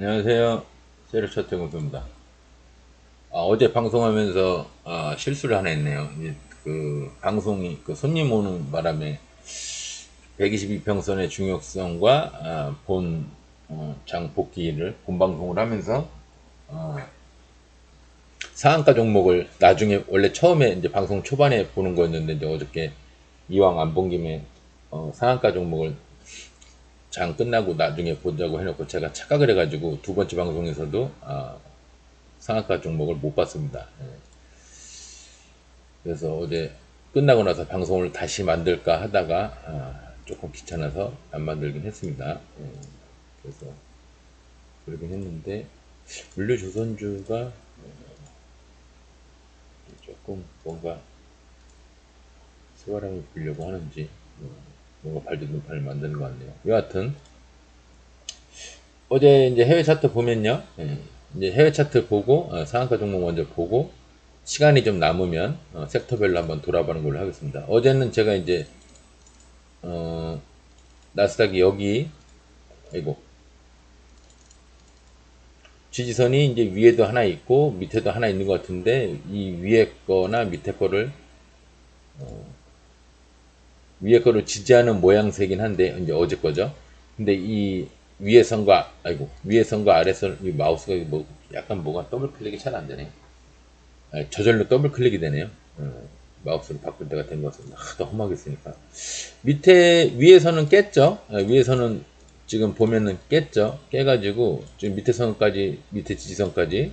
안녕하세요. 세르차트 공수입니다. 어제 방송하면서 실수를 하나 했네요. 그 방송이 그 손님 오는 바람에 122평선의 중요성과 본 장복기를 본 방송을 하면서 어, 상한가 종목을 나중에 원래 처음에 이제 방송 초반에 보는 거였는데 이제 어저께 이왕 안 본 김에 상한가 종목을 장 끝나고 나중에 보자고 해놓고 제가 착각을 해가지고 두 번째 방송에서도 상한가 종목을 못 봤습니다. 예. 그래서 어제 끝나고 나서 방송을 다시 만들까 하다가 조금 귀찮아서 안 만들긴 했습니다. 예. 그래서 그러긴 했는데 물류조선주가 조금 뭔가 새바람이 불려고 하는지 뭔가 발돋움판을 만드는 것 같네요. 여하튼 어제 이제 해외 차트 보면요. 이제 해외 차트 보고 상한가 종목 먼저 보고 시간이 좀 남으면 섹터별로 한번 돌아보는 걸로 하겠습니다. 어제는 제가 이제 어, 나스닥이 여기 아이고 지지선이 이제 위에도 하나 있고 밑에도 하나 있는 것 같은데 이 위에 거나 밑에 거를 위에 거를 지지하는 모양새긴 한데 이제 어제 거죠. 근데 이 위에 선과 아이고 위에 선과 아래 선이 마우스가 뭐 약간 뭐가 더블 클릭이 잘 안 되네. 저절로 더블 클릭이 되네요. 마우스를 바꿀 때가 된 것 같습니다. 하도 험하게 쓰니까. 밑에 위에서는 깼죠. 위에서는 지금 보면은 깼죠. 깨가지고 지금 밑에 선까지 밑에 지지선까지.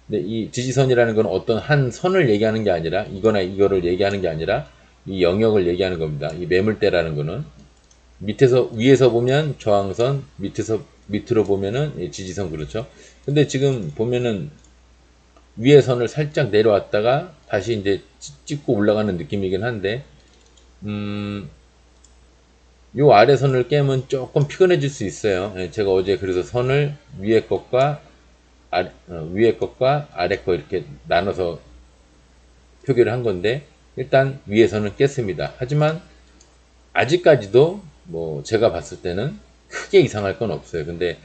근데 이 지지선이라는 건 어떤 한 선을 얘기하는 게 아니라 이거나 이거를 얘기하는 게 아니라 이 영역을 얘기하는 겁니다. 이 매물대라는 거는 밑에서 위에서 보면 저항선, 밑에서 밑으로 보면은 지지선 그렇죠. 근데 지금 보면은 위에 선을 살짝 내려왔다가 다시 이제 찍고 올라가는 느낌이긴 한데 요 아래 선을 깨면 조금 피곤해질 수 있어요. 제가 어제 그래서 선을 위에 것과 위에 것과 아래 거 이렇게 나눠서 표기를 한 건데 일단 위에 선은 깼습니다. 하지만 아직까지도 뭐 제가 봤을 때는 크게 이상할 건 없어요. 근데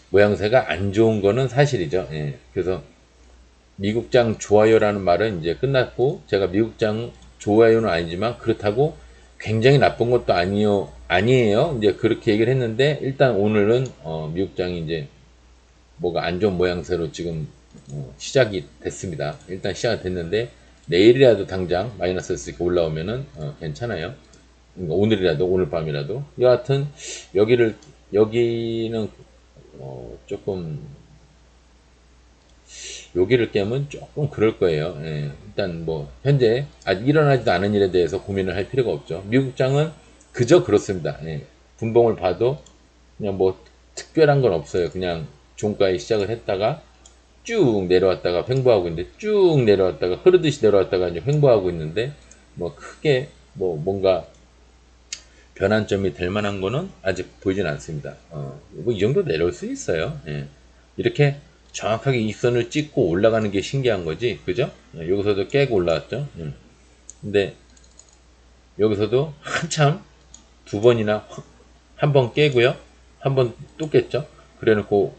모양새가 안 좋은 거는 사실이죠. 그래서 미국장 좋아요라는 말은 이제 끝났고 제가 미국장 좋아요는 아니지만 그렇다고 굉장히 나쁜 것도 아니에요. 이제 그렇게 얘기를 했는데 일단 오늘은 미국장이 이제 뭐가 안 좋은 모양새로 지금 시작이 됐습니다. 일단 시작이 됐는데 내일이라도 당장 마이너스 이렇게 올라오면은 괜찮아요. 그러니까 오늘이라도 오늘 밤이라도 여하튼 여기는 조금 여기를 깨면 조금 그럴 거예요. 일단 뭐 현재 아직 일어나지도 않은 일에 대해서 고민을 할 필요가 없죠. 미국장은 그저 그렇습니다. 분봉을 봐도 그냥 뭐 특별한 건 없어요. 그냥 종가에 시작을 했다가 쭉 내려왔다가 횡보하고 있는데 쭉 내려왔다가 흐르듯이 내려왔다가 이제 횡보하고 있는데 뭐 크게 뭐 뭔가 변환점이 될 만한 거는 아직 보이진 않습니다. 뭐이 정도 내려올 수 있어요. 이렇게 정확하게 입선을 찍고 올라가는 게 신기한 거지, 그죠? 여기서도 깨고 올라왔죠. 근데 여기서도 한참 두 번이나 한 번 깨고요, 한 번 또 깼죠. 그래놓고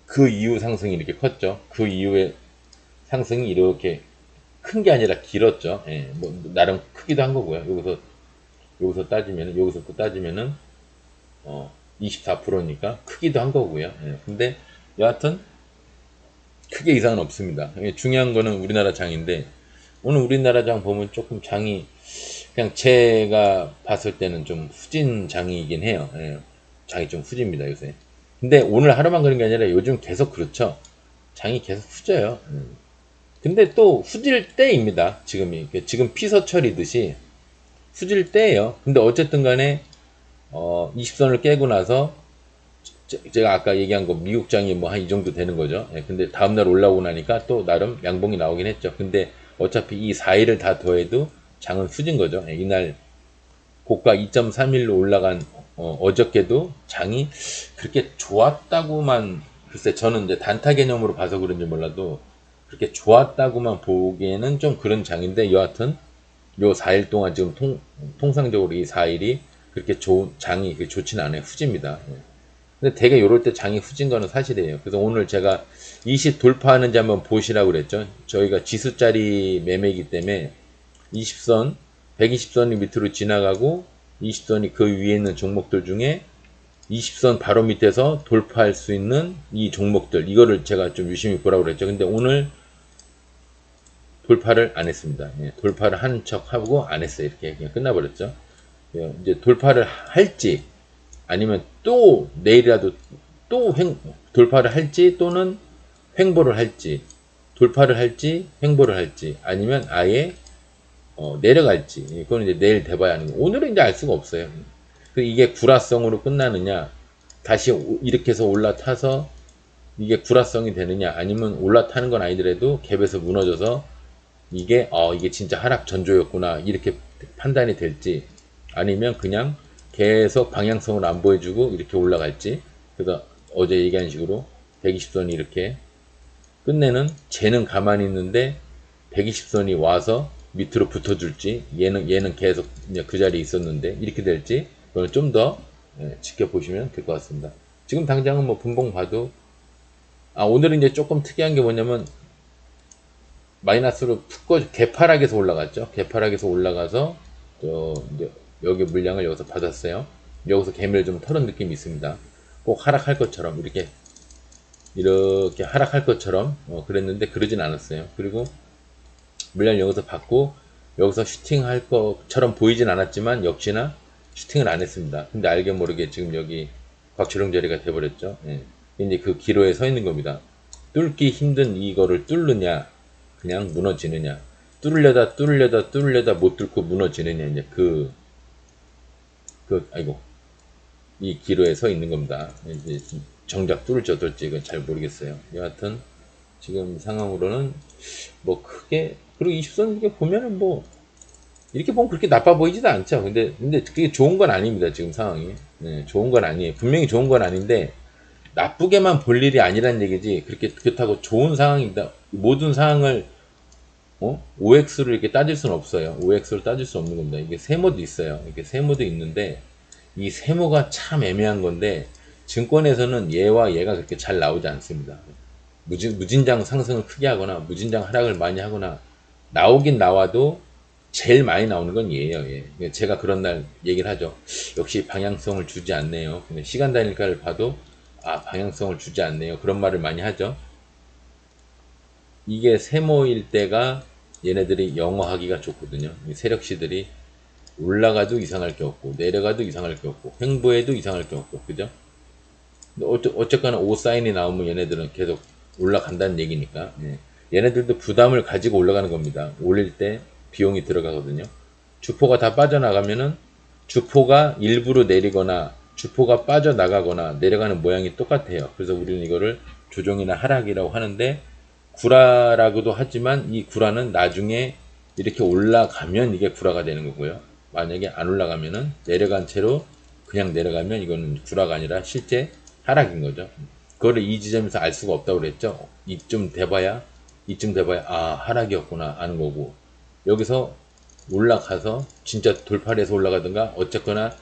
그 이후 상승이 이렇게 컸죠. 그 이후에 상승이 이렇게 큰 게 아니라 길었죠. 뭐 나름 크기도 한 거고요. 여기서 따지면 여기서 또 따지면은 24%니까 크기도 한 거고요. 근데 여하튼 크게 이상은 없습니다. 중요한 거는 우리나라 장인데 오늘 우리나라 장 보면 조금 장이 그냥 제가 봤을 때는 좀 후진 장이긴 해요. 장이 좀 후집니다 요새. 근데 오늘 하루만 그런 게 아니라 요즘 계속 그렇죠. 장이 계속 후져요. 근데 또 후질 때입니다. 지금이 지금 피서철이듯이 후질 때예요. 근데 어쨌든 간에 20선을 깨고 나서 제가 아까 얘기한 거 미국장이 뭐 한 이 정도 되는 거죠. 근데 다음날 올라오고 나니까 또 나름 양봉이 나오긴 했죠. 근데 어차피 이 4일을 다 더해도 장은 후진 거죠. 이날 고가 2.31로 올라간 어저께도 장이 그렇게 좋았다고만 글쎄 저는 이제 단타 개념으로 봐서 그런지 몰라도 그렇게 좋았다고만 보기에는 좀 그런 장인데 여하튼 요 4일 동안 지금 통상적으로 이 4일이 그렇게 좋은 장이 좋지는 않아요. 후지입니다. 근데 되게 요럴 때 장이 후진 거는 사실이에요. 그래서 오늘 제가 20 돌파하는지 한번 보시라고 그랬죠. 저희가 지수짜리 매매이기 때문에 20선, 120선이 밑으로 지나가고 20선이 그 위에 있는 종목들 중에 20선 바로 밑에서 돌파할 수 있는 이 종목들, 이거를 제가 좀 유심히 보라고 그랬죠. 근데 오늘 돌파를 안 했습니다. 예, 돌파를 한 척 하고 안 했어요. 이렇게 그냥 끝나버렸죠. 예, 이제 돌파를 할지 아니면 또 내일이라도 또 돌파를 할지 또는 횡보를 할지, 돌파를 할지 횡보를 할지 아니면 아예 내려갈지, 이건 이제 내일 돼봐야 하는 거. 오늘은 이제 알 수가 없어요. 이게 불화성으로 끝나느냐, 다시 이렇게 해서 올라타서 이게 불화성이 되느냐, 아니면 올라타는 건 아니더라도 갭에서 무너져서 이게 진짜 하락 전조였구나 이렇게 판단이 될지, 아니면 그냥 계속 방향성을 안 보여주고 이렇게 올라갈지. 그래서 어제 얘기한 식으로 120선이 이렇게 끝내는, 쟤는 가만히 있는데 120선이 와서 밑으로 붙어줄지, 얘는 계속 그 자리에 있었는데 이렇게 될지, 그걸 좀 더 지켜보시면 될 것 같습니다. 지금 당장은 뭐 분봉 봐도, 오늘은 이제 조금 특이한 게 뭐냐면 마이너스로 개파락에서 올라갔죠. 개파락에서 올라가서 이제 여기 물량을 여기서 받았어요. 여기서 개미를 좀 털은 느낌이 있습니다. 꼭 하락할 것처럼 이렇게 하락할 것처럼 그랬는데 그러진 않았어요. 그리고 물량 여기서 받고 여기서 슈팅할 것처럼 보이진 않았지만 역시나 슈팅을 안 했습니다. 근데 알게 모르게 지금 여기 박주령 자리가 돼버렸죠. 예. 이제 그 기로에 서 있는 겁니다. 뚫기 힘든 이거를 뚫느냐, 그냥 무너지느냐, 뚫으려다 못 뚫고 무너지느냐, 이제 이 기로에 서 있는 겁니다. 이제 정작 뚫을지 어떨지 이건 잘 모르겠어요. 여하튼 지금 상황으로는 뭐 크게, 그리고 20선 이렇게 보면은 뭐 이렇게 보면 그렇게 나빠 보이지도 않죠. 근데 그게 좋은 건 아닙니다. 지금 상황이. 네, 좋은 건 아니에요. 분명히 좋은 건 아닌데 나쁘게만 볼 일이 아니란 얘기지. 그렇다고 좋은 상황입니다. 모든 상황을 OX로 이렇게 따질 수는 없어요. OX로 따질 수 없는 겁니다. 이게 세모도 있어요. 이게 세모도 있는데 이 세모가 참 애매한 건데 증권에서는 얘와 얘가 그렇게 잘 나오지 않습니다. 무진장 상승을 크게 하거나 무진장 하락을 많이 하거나 나오긴 나와도 제일 많이 나오는 건 얘예요. 얘. 제가 그런 날 얘기를 하죠. 역시 방향성을 주지 않네요. 근데 시간 단일가를 봐도 방향성을 주지 않네요. 그런 말을 많이 하죠. 이게 세모일 때가 얘네들이 영어하기가 좋거든요. 세력시들이 올라가도 이상할 게 없고 내려가도 이상할 게 없고 횡보해도 이상할 게 없고, 그죠? 어쨌거나 O 사인이 나오면 얘네들은 계속 올라간다는 얘기니까. 얘네들도 부담을 가지고 올라가는 겁니다. 올릴 때 비용이 들어가거든요. 주포가 다 빠져나가면은 주포가 일부러 내리거나 주포가 빠져나가거나 내려가는 모양이 똑같아요. 그래서 우리는 이거를 조정이나 하락이라고 하는데, 구라라고도 하지만 이 구라는 나중에 이렇게 올라가면 이게 구라가 되는 거고요. 만약에 안 올라가면은 내려간 채로 그냥 내려가면 이거는 구라가 아니라 실제 하락인 거죠. 그거를 이 지점에서 알 수가 없다고 그랬죠. 이쯤 돼봐야 하락이었구나 아는 거고, 여기서 올라가서 진짜 돌파를 해서 올라가든가 어쨌거나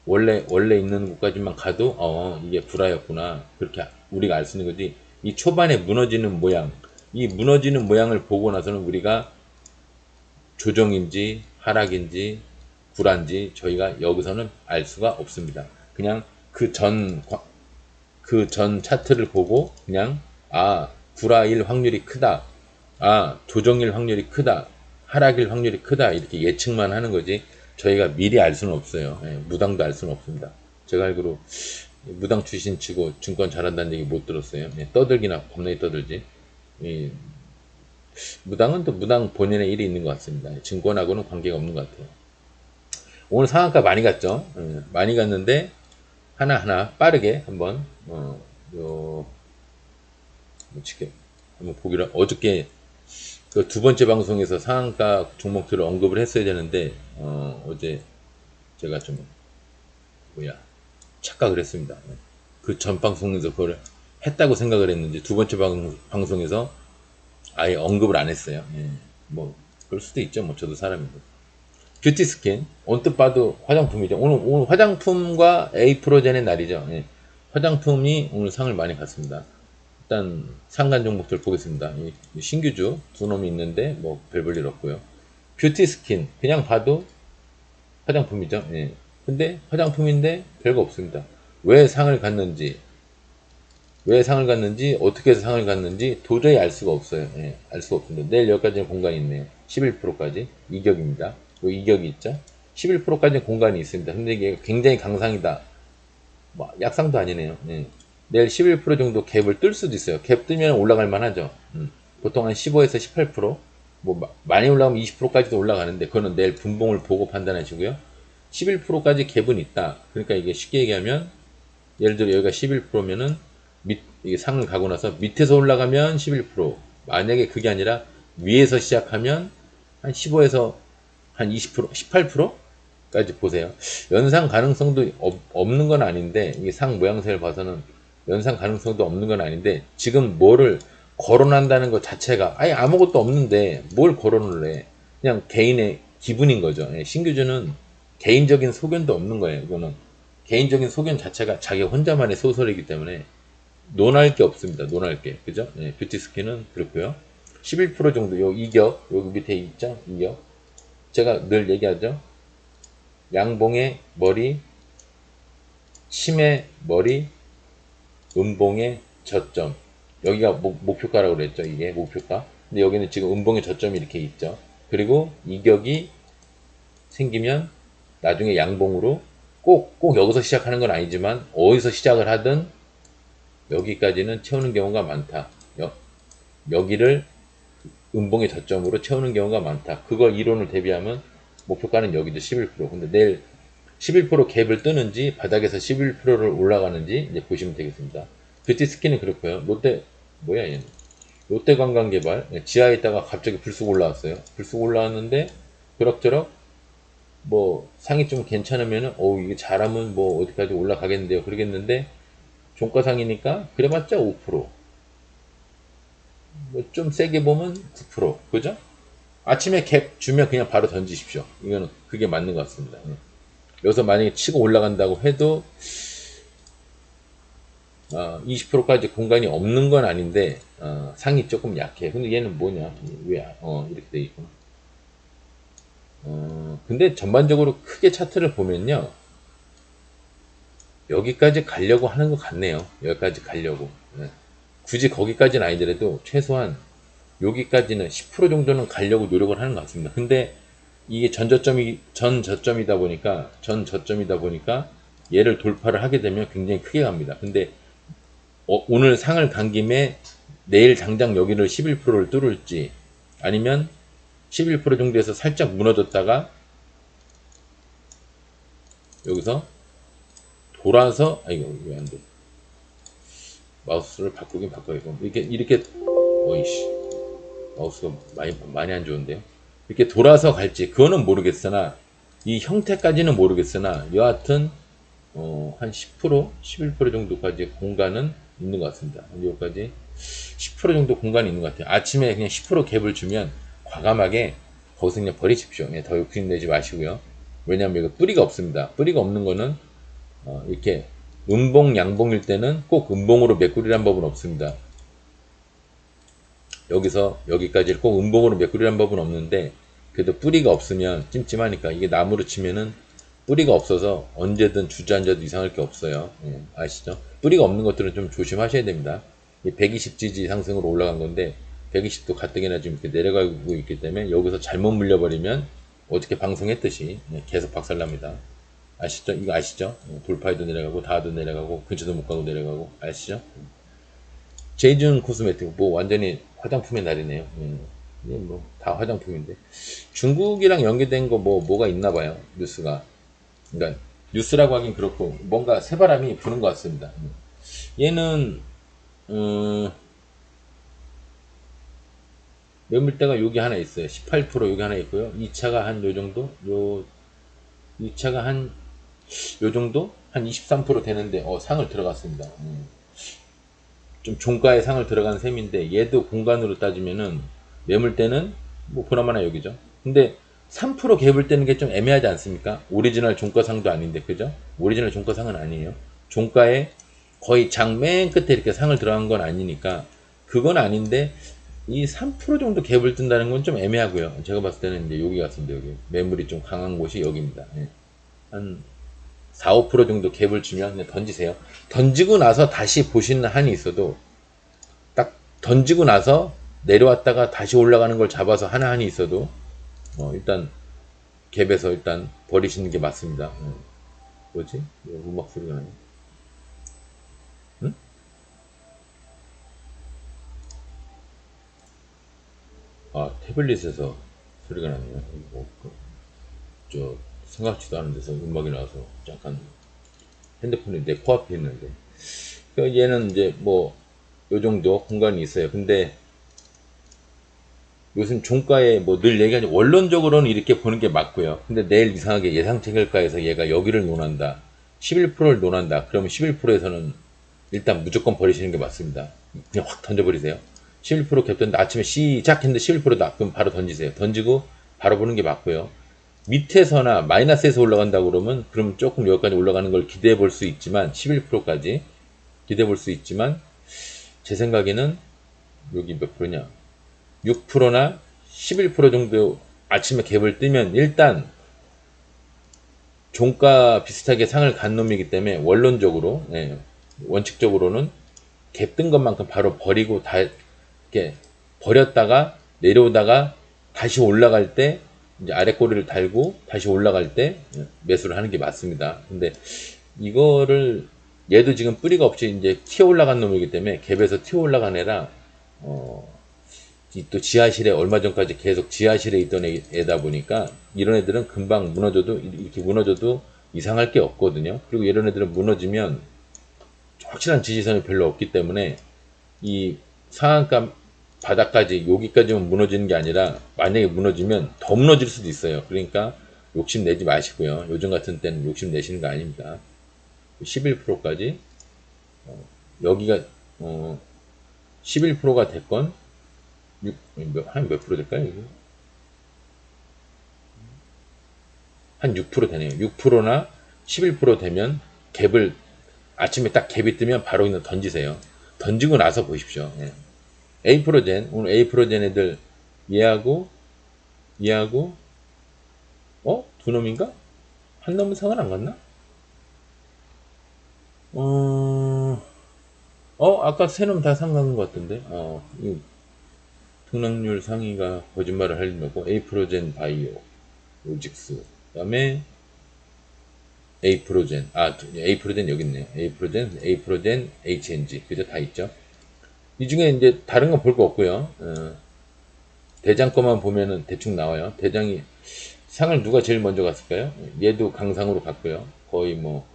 원래 있는 곳까지만 가도 이게 구라였구나, 그렇게 우리가 알 수 있는 거지. 이 초반에 무너지는 모양, 이 무너지는 모양을 보고 나서는 우리가 조정인지 하락인지 구라인지 저희가 여기서는 알 수가 없습니다. 그냥 그 전 차트를 보고 그냥 구라일 확률이 크다, 조정일 확률이 크다, 하락일 확률이 크다, 이렇게 예측만 하는 거지 저희가 미리 알 수는 없어요. 무당도 알 수는 없습니다. 제가 알기로 무당 출신 치고 증권 잘한다는 얘기 못 들었어요. 떠들기나 겁나게 떠들지. 무당은 또 무당 본인의 일이 있는 것 같습니다. 증권하고는 관계가 없는 것 같아요. 오늘 상한가 많이 갔죠. 많이 갔는데 하나하나 빠르게 한번 한번 보기로, 어저께 그 두 번째 방송에서 상한가 종목들을 언급을 했어야 되는데 어제 제가 좀 착각을 했습니다. 그 전 방송에서 그걸 했다고 생각을 했는지 두 번째 방송에서 아예 언급을 안 했어요. 뭐 그럴 수도 있죠. 뭐 저도 사람인데. 뷰티 스킨 언뜻 봐도 화장품이죠. 오늘 화장품과 A 프로젠의 날이죠. 화장품이 오늘 상을 많이 갔습니다. 일단 상간 종목들 보겠습니다. 이 신규주 두 놈이 있는데 뭐 별 볼 일 없고요. 뷰티 스킨 그냥 봐도 화장품이죠. 예. 근데 화장품인데 별거 없습니다. 왜 상을 갔는지 어떻게 해서 상을 갔는지 도저히 알 수가 없어요. 예, 알 수가 없습니다. 내일 여기까지는 공간이 있네요. 11%까지 이격입니다. 요 이격이 있죠. 11%까지는 공간이 있습니다. 근데 이게 굉장히 강상이다. 뭐 약상도 아니네요. 예. 내일 11% 정도 갭을 뜰 수도 있어요. 갭 뜨면 올라갈 만하죠. 보통 한 15에서 18%, 뭐 많이 올라가면 20%까지도 올라가는데 그거는 내일 분봉을 보고 판단하시고요. 11%까지 갭은 있다. 그러니까 이게 쉽게 얘기하면 예를 들어 여기가 11%면은 이게 상을 가고 나서 밑에서 올라가면 11%, 만약에 그게 아니라 위에서 시작하면 한 15에서 한 20%, 18%까지 보세요. 연상 가능성도 없는 건 아닌데 이게 상 모양새를 봐서는 연상 가능성도 없는 건 아닌데 지금 뭐를 거론한다는 것 자체가 아예 아무것도 없는데 뭘 거론을 해. 그냥 개인의 기분인 거죠. 신규주는 개인적인 소견도 없는 거예요. 이거는 개인적인 소견 자체가 자기 혼자만의 소설이기 때문에 논할 게 없습니다. 논할 게. 그죠? 네, 뷰티 스킨은 그렇고요. 11% 정도 요 이격 여기 밑에 있죠? 이격. 제가 늘 얘기하죠. 양봉의 머리, 심의 머리, 음봉의 저점. 여기가 목표가라고 그랬죠. 이게 목표가. 근데 여기는 지금 음봉의 저점이 이렇게 있죠. 그리고 이격이 생기면 나중에 양봉으로 꼭 여기서 시작하는 건 아니지만 어디서 시작을 하든 여기까지는 채우는 경우가 많다. 여기를 음봉의 저점으로 채우는 경우가 많다. 그걸 이론을 대비하면 목표가는 여기죠. 11%. 근데 내일 11% 갭을 뜨는지 바닥에서 11%를 올라가는지 이제 보시면 되겠습니다. 뷰티 스킨은 그렇고요. 뭐야 얘는. 롯데관광개발 지하에 있다가 갑자기 불쑥 올라왔어요. 불쑥 올라왔는데 그럭저럭 뭐 상이 좀 괜찮으면은 이게 잘하면 뭐 어디까지 올라가겠는데요. 그러겠는데 종가상이니까 그래봤자 5%. 뭐 좀 세게 보면 9%. 그죠? 아침에 갭 주면 그냥 바로 던지십시오. 이거는 그게 맞는 것 같습니다. 여기서 만약에 치고 올라간다고 해도 20%까지 공간이 없는 건 아닌데 상이 조금 약해. 근데 얘는 뭐냐? 왜 이렇게 돼 있고? 근데 전반적으로 크게 차트를 보면요. 여기까지 가려고 하는 것 같네요. 여기까지 가려고. 네. 굳이 거기까지는 아니더라도 최소한 여기까지는 10% 정도는 가려고 노력을 하는 것 같습니다. 근데 이게 전 저점이다 보니까 얘를 돌파를 하게 되면 굉장히 크게 갑니다. 근데 오늘 상을 간 김에 내일 당장 여기를 11%를 뚫을지 아니면 11% 정도에서 살짝 무너졌다가 여기서 돌아서 이거 왜 안 돼? 마우스를 바꾸긴 바꿔야겠고 이렇게 어이씨 마우스가 많이 안 좋은데요. 이렇게 돌아서 갈지 그거는 모르겠으나 이 형태까지는 모르겠으나 여하튼 한 10%, 11% 정도까지 공간은 있는 것 같습니다. 여기까지 10% 정도 공간이 있는 것 같아요. 아침에 그냥 10% 갭을 주면 과감하게 거기서 그냥 버리십시오. 더 욕심내지 마시고요. 왜냐하면 이거 뿌리가 없습니다. 뿌리가 없는 거는 이렇게 음봉, 양봉일 때는 꼭 음봉으로 메꾸리란 법은 없습니다. 여기서 여기까지 꼭 음봉으로 메꾸리란 법은 없는데 그래도 뿌리가 없으면 찜찜하니까 이게 나무로 치면은 뿌리가 없어서 언제든 주저앉아도 이상할 게 없어요. 아시죠? 뿌리가 없는 것들은 좀 조심하셔야 됩니다. 120지지 상승으로 올라간 건데 120도 가뜩이나 지금 이렇게 내려가고 있기 때문에 여기서 잘못 물려버리면 어저께 방송했듯이 계속 박살납니다. 아시죠? 이거 아시죠? 돌파에도 내려가고 다도 내려가고 근처도 못 가고 내려가고 아시죠? 제이준 코스메틱 뭐 완전히 화장품의 날이네요. 이게 뭐 다 화장품인데 중국이랑 연계된 거 뭐가 있나 봐요. 뉴스가. 그러니까 뉴스라고 하긴 그렇고 뭔가 새바람이 부는 것 같습니다. 얘는 매물대가 여기 하나 있어요. 18% 여기 하나 있고요. 2차가 한 요 정도? 2차가 한 요 정도? 한 23% 되는데 상을 들어갔습니다. 좀 종가에 상을 들어간 셈인데 얘도 공간으로 따지면은 매물대는 뭐 보나마나 여기죠. 근데 3% 갭을 떼는 게 좀 애매하지 않습니까? 오리지널 종가상도 아닌데 그죠? 오리지널 종가상은 아니에요. 종가에 거의 장 맨 끝에 이렇게 상을 들어간 건 아니니까 그건 아닌데 이 3% 정도 갭을 뜬다는 건 좀 애매하고요. 제가 봤을 때는 이제 여기 같은데 여기 매물이 좀 강한 곳이 여기입니다. 예. 한 4, 5% 정도 갭을 주면 그냥 던지세요. 던지고 나서 다시 보시는 한이 있어도 딱 던지고 나서 내려왔다가 다시 올라가는 걸 잡아서 하나 한이 있어도 일단 갭에서 일단 버리시는 게 맞습니다. 뭐지? 음악 소리가 나네. 응? 아, 태블릿에서 소리가 나네요. 저 생각지도 않은 데서 음악이 나와서 잠깐 핸드폰이 내 코앞에 있는데 얘는 이제 뭐 요 정도 공간이 있어요. 근데 요즘 종가에 뭐 늘 얘기하죠. 원론적으로는 이렇게 보는 게 맞고요. 근데 내일 이상하게 예상체결가에서 얘가 여기를 논한다. 11%를 논한다. 그러면 11%에서는 일단 무조건 버리시는 게 맞습니다. 그냥 확 던져버리세요. 11% 캡던데 아침에 시작했는데 11%다. 그럼 바로 던지세요. 던지고 바로 보는 게 맞고요. 밑에서나 마이너스에서 올라간다고 그러면 그럼 조금 여기까지 올라가는 걸 기대해 볼 수 있지만 11%까지 기대해 볼 수 있지만 제 생각에는 여기 몇 프로냐 6%나 11% 정도 아침에 갭을 뜨면 일단 종가 비슷하게 상을 간 놈이기 때문에 원론적으로 원칙적으로는 갭 뜬 것만큼 바로 버리고 다 이렇게 버렸다가 내려오다가 다시 올라갈 때 이제 아래 꼬리를 달고 다시 올라갈 때 매수를 하는 게 맞습니다. 근데 이거를 얘도 지금 뿌리가 없이 이제 튀어 올라간 놈이기 때문에 갭에서 튀어 올라간 애라 또 지하실에 얼마 전까지 계속 지하실에 있던 애다 보니까 이런 애들은 금방 무너져도 이렇게 무너져도 이상할 게 없거든요. 그리고 이런 애들은 무너지면 확실한 지지선이 별로 없기 때문에 이 상한가 바닥까지 여기까지만 무너지는 게 아니라 만약에 무너지면 더 무너질 수도 있어요. 그러니까 욕심 내지 마시고요. 요즘 같은 때는 욕심 내시는 거 아닙니다. 11%까지 여기가 11%가 됐건 한 몇 프로 될까요? 이거? 한 6% 되네요. 6%나 11% 되면 갭을 아침에 딱 갭이 뜨면 바로 그냥 던지세요. 던지고 나서 보십시오. 예. A프로젠 오늘 A프로젠 애들 얘하고 두 놈인가? 한 놈은 상을 안 갔나? 아까 세 놈 다 상 간 것 같던데. 등락률 상위가 거짓말을 할 일 없고 에이프로젠 바이오 로직스 그다음에 에이프로젠 에이프로젠 여기 있네요. 에이프로젠 HNG 그죠? 다 있죠. 이 중에 이제 다른 건 볼 거 없고요. 대장 거만 보면은 대충 나와요. 대장이 상을 누가 제일 먼저 갔을까요? 얘도 강상으로 갔고요. 거의 뭐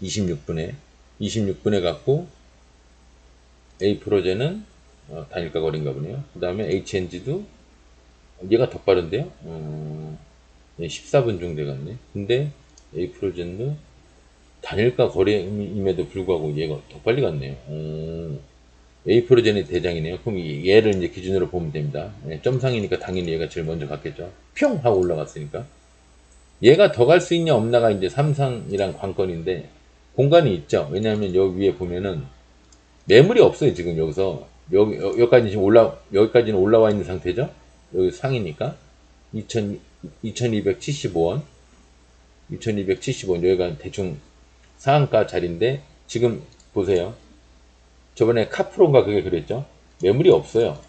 26분에 갔고 에이프로젠은 단일가 거리인가 보네요. 그 다음에 HNG도 얘가 더 빠른데요. 14분 정도 돼갔네. 근데 에이프로젠도 단일가 거리임에도 불구하고 얘가 더 빨리 갔네요. 에이프로젠이 대장이네요. 그럼 얘를 이제 기준으로 보면 됩니다. 점상이니까 당연히 얘가 제일 먼저 갔겠죠. 평 하고 올라갔으니까. 얘가 더 갈 수 있냐 없나가 이제 삼상이랑 관건인데 공간이 있죠. 왜냐하면 여기 위에 보면은 매물이 없어요. 지금 여기서 여기까지 지금 여기까지는 올라와 있는 상태죠. 여기 상이니까 2275원 여기가 대충 상한가 자리인데 지금 보세요. 저번에 카프론가 그게 그랬죠. 매물이 없어요.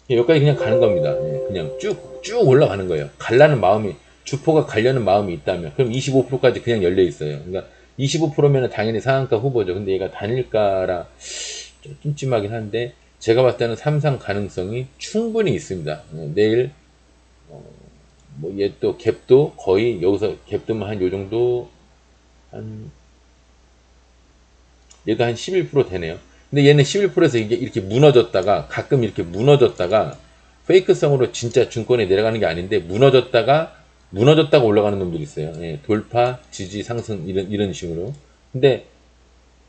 여기까지 그냥 가는 겁니다. 그냥 쭉 올라가는 거예요. 갈라는 마음이 주포가 가려는 마음이 있다면 그럼 25%까지 그냥 열려 있어요. 그러니까 25%면 당연히 상한가 후보죠. 근데 얘가 단일가라 좀 찜찜하긴 한데 제가 봤을 때는 삼상 가능성이 충분히 있습니다. 내일 뭐 얘 또 갭도 거의 여기서 갭 뜨면 한 요 정도 얘도 한 11% 되네요. 근데 얘는 11%에서 이게 이렇게 무너졌다가 가끔 이렇게 무너졌다가 페이크성으로 진짜 증권에 내려가는 게 아닌데 무너졌다가 올라가는 놈들이 있어요. 돌파, 지지, 상승 이런 식으로. 근데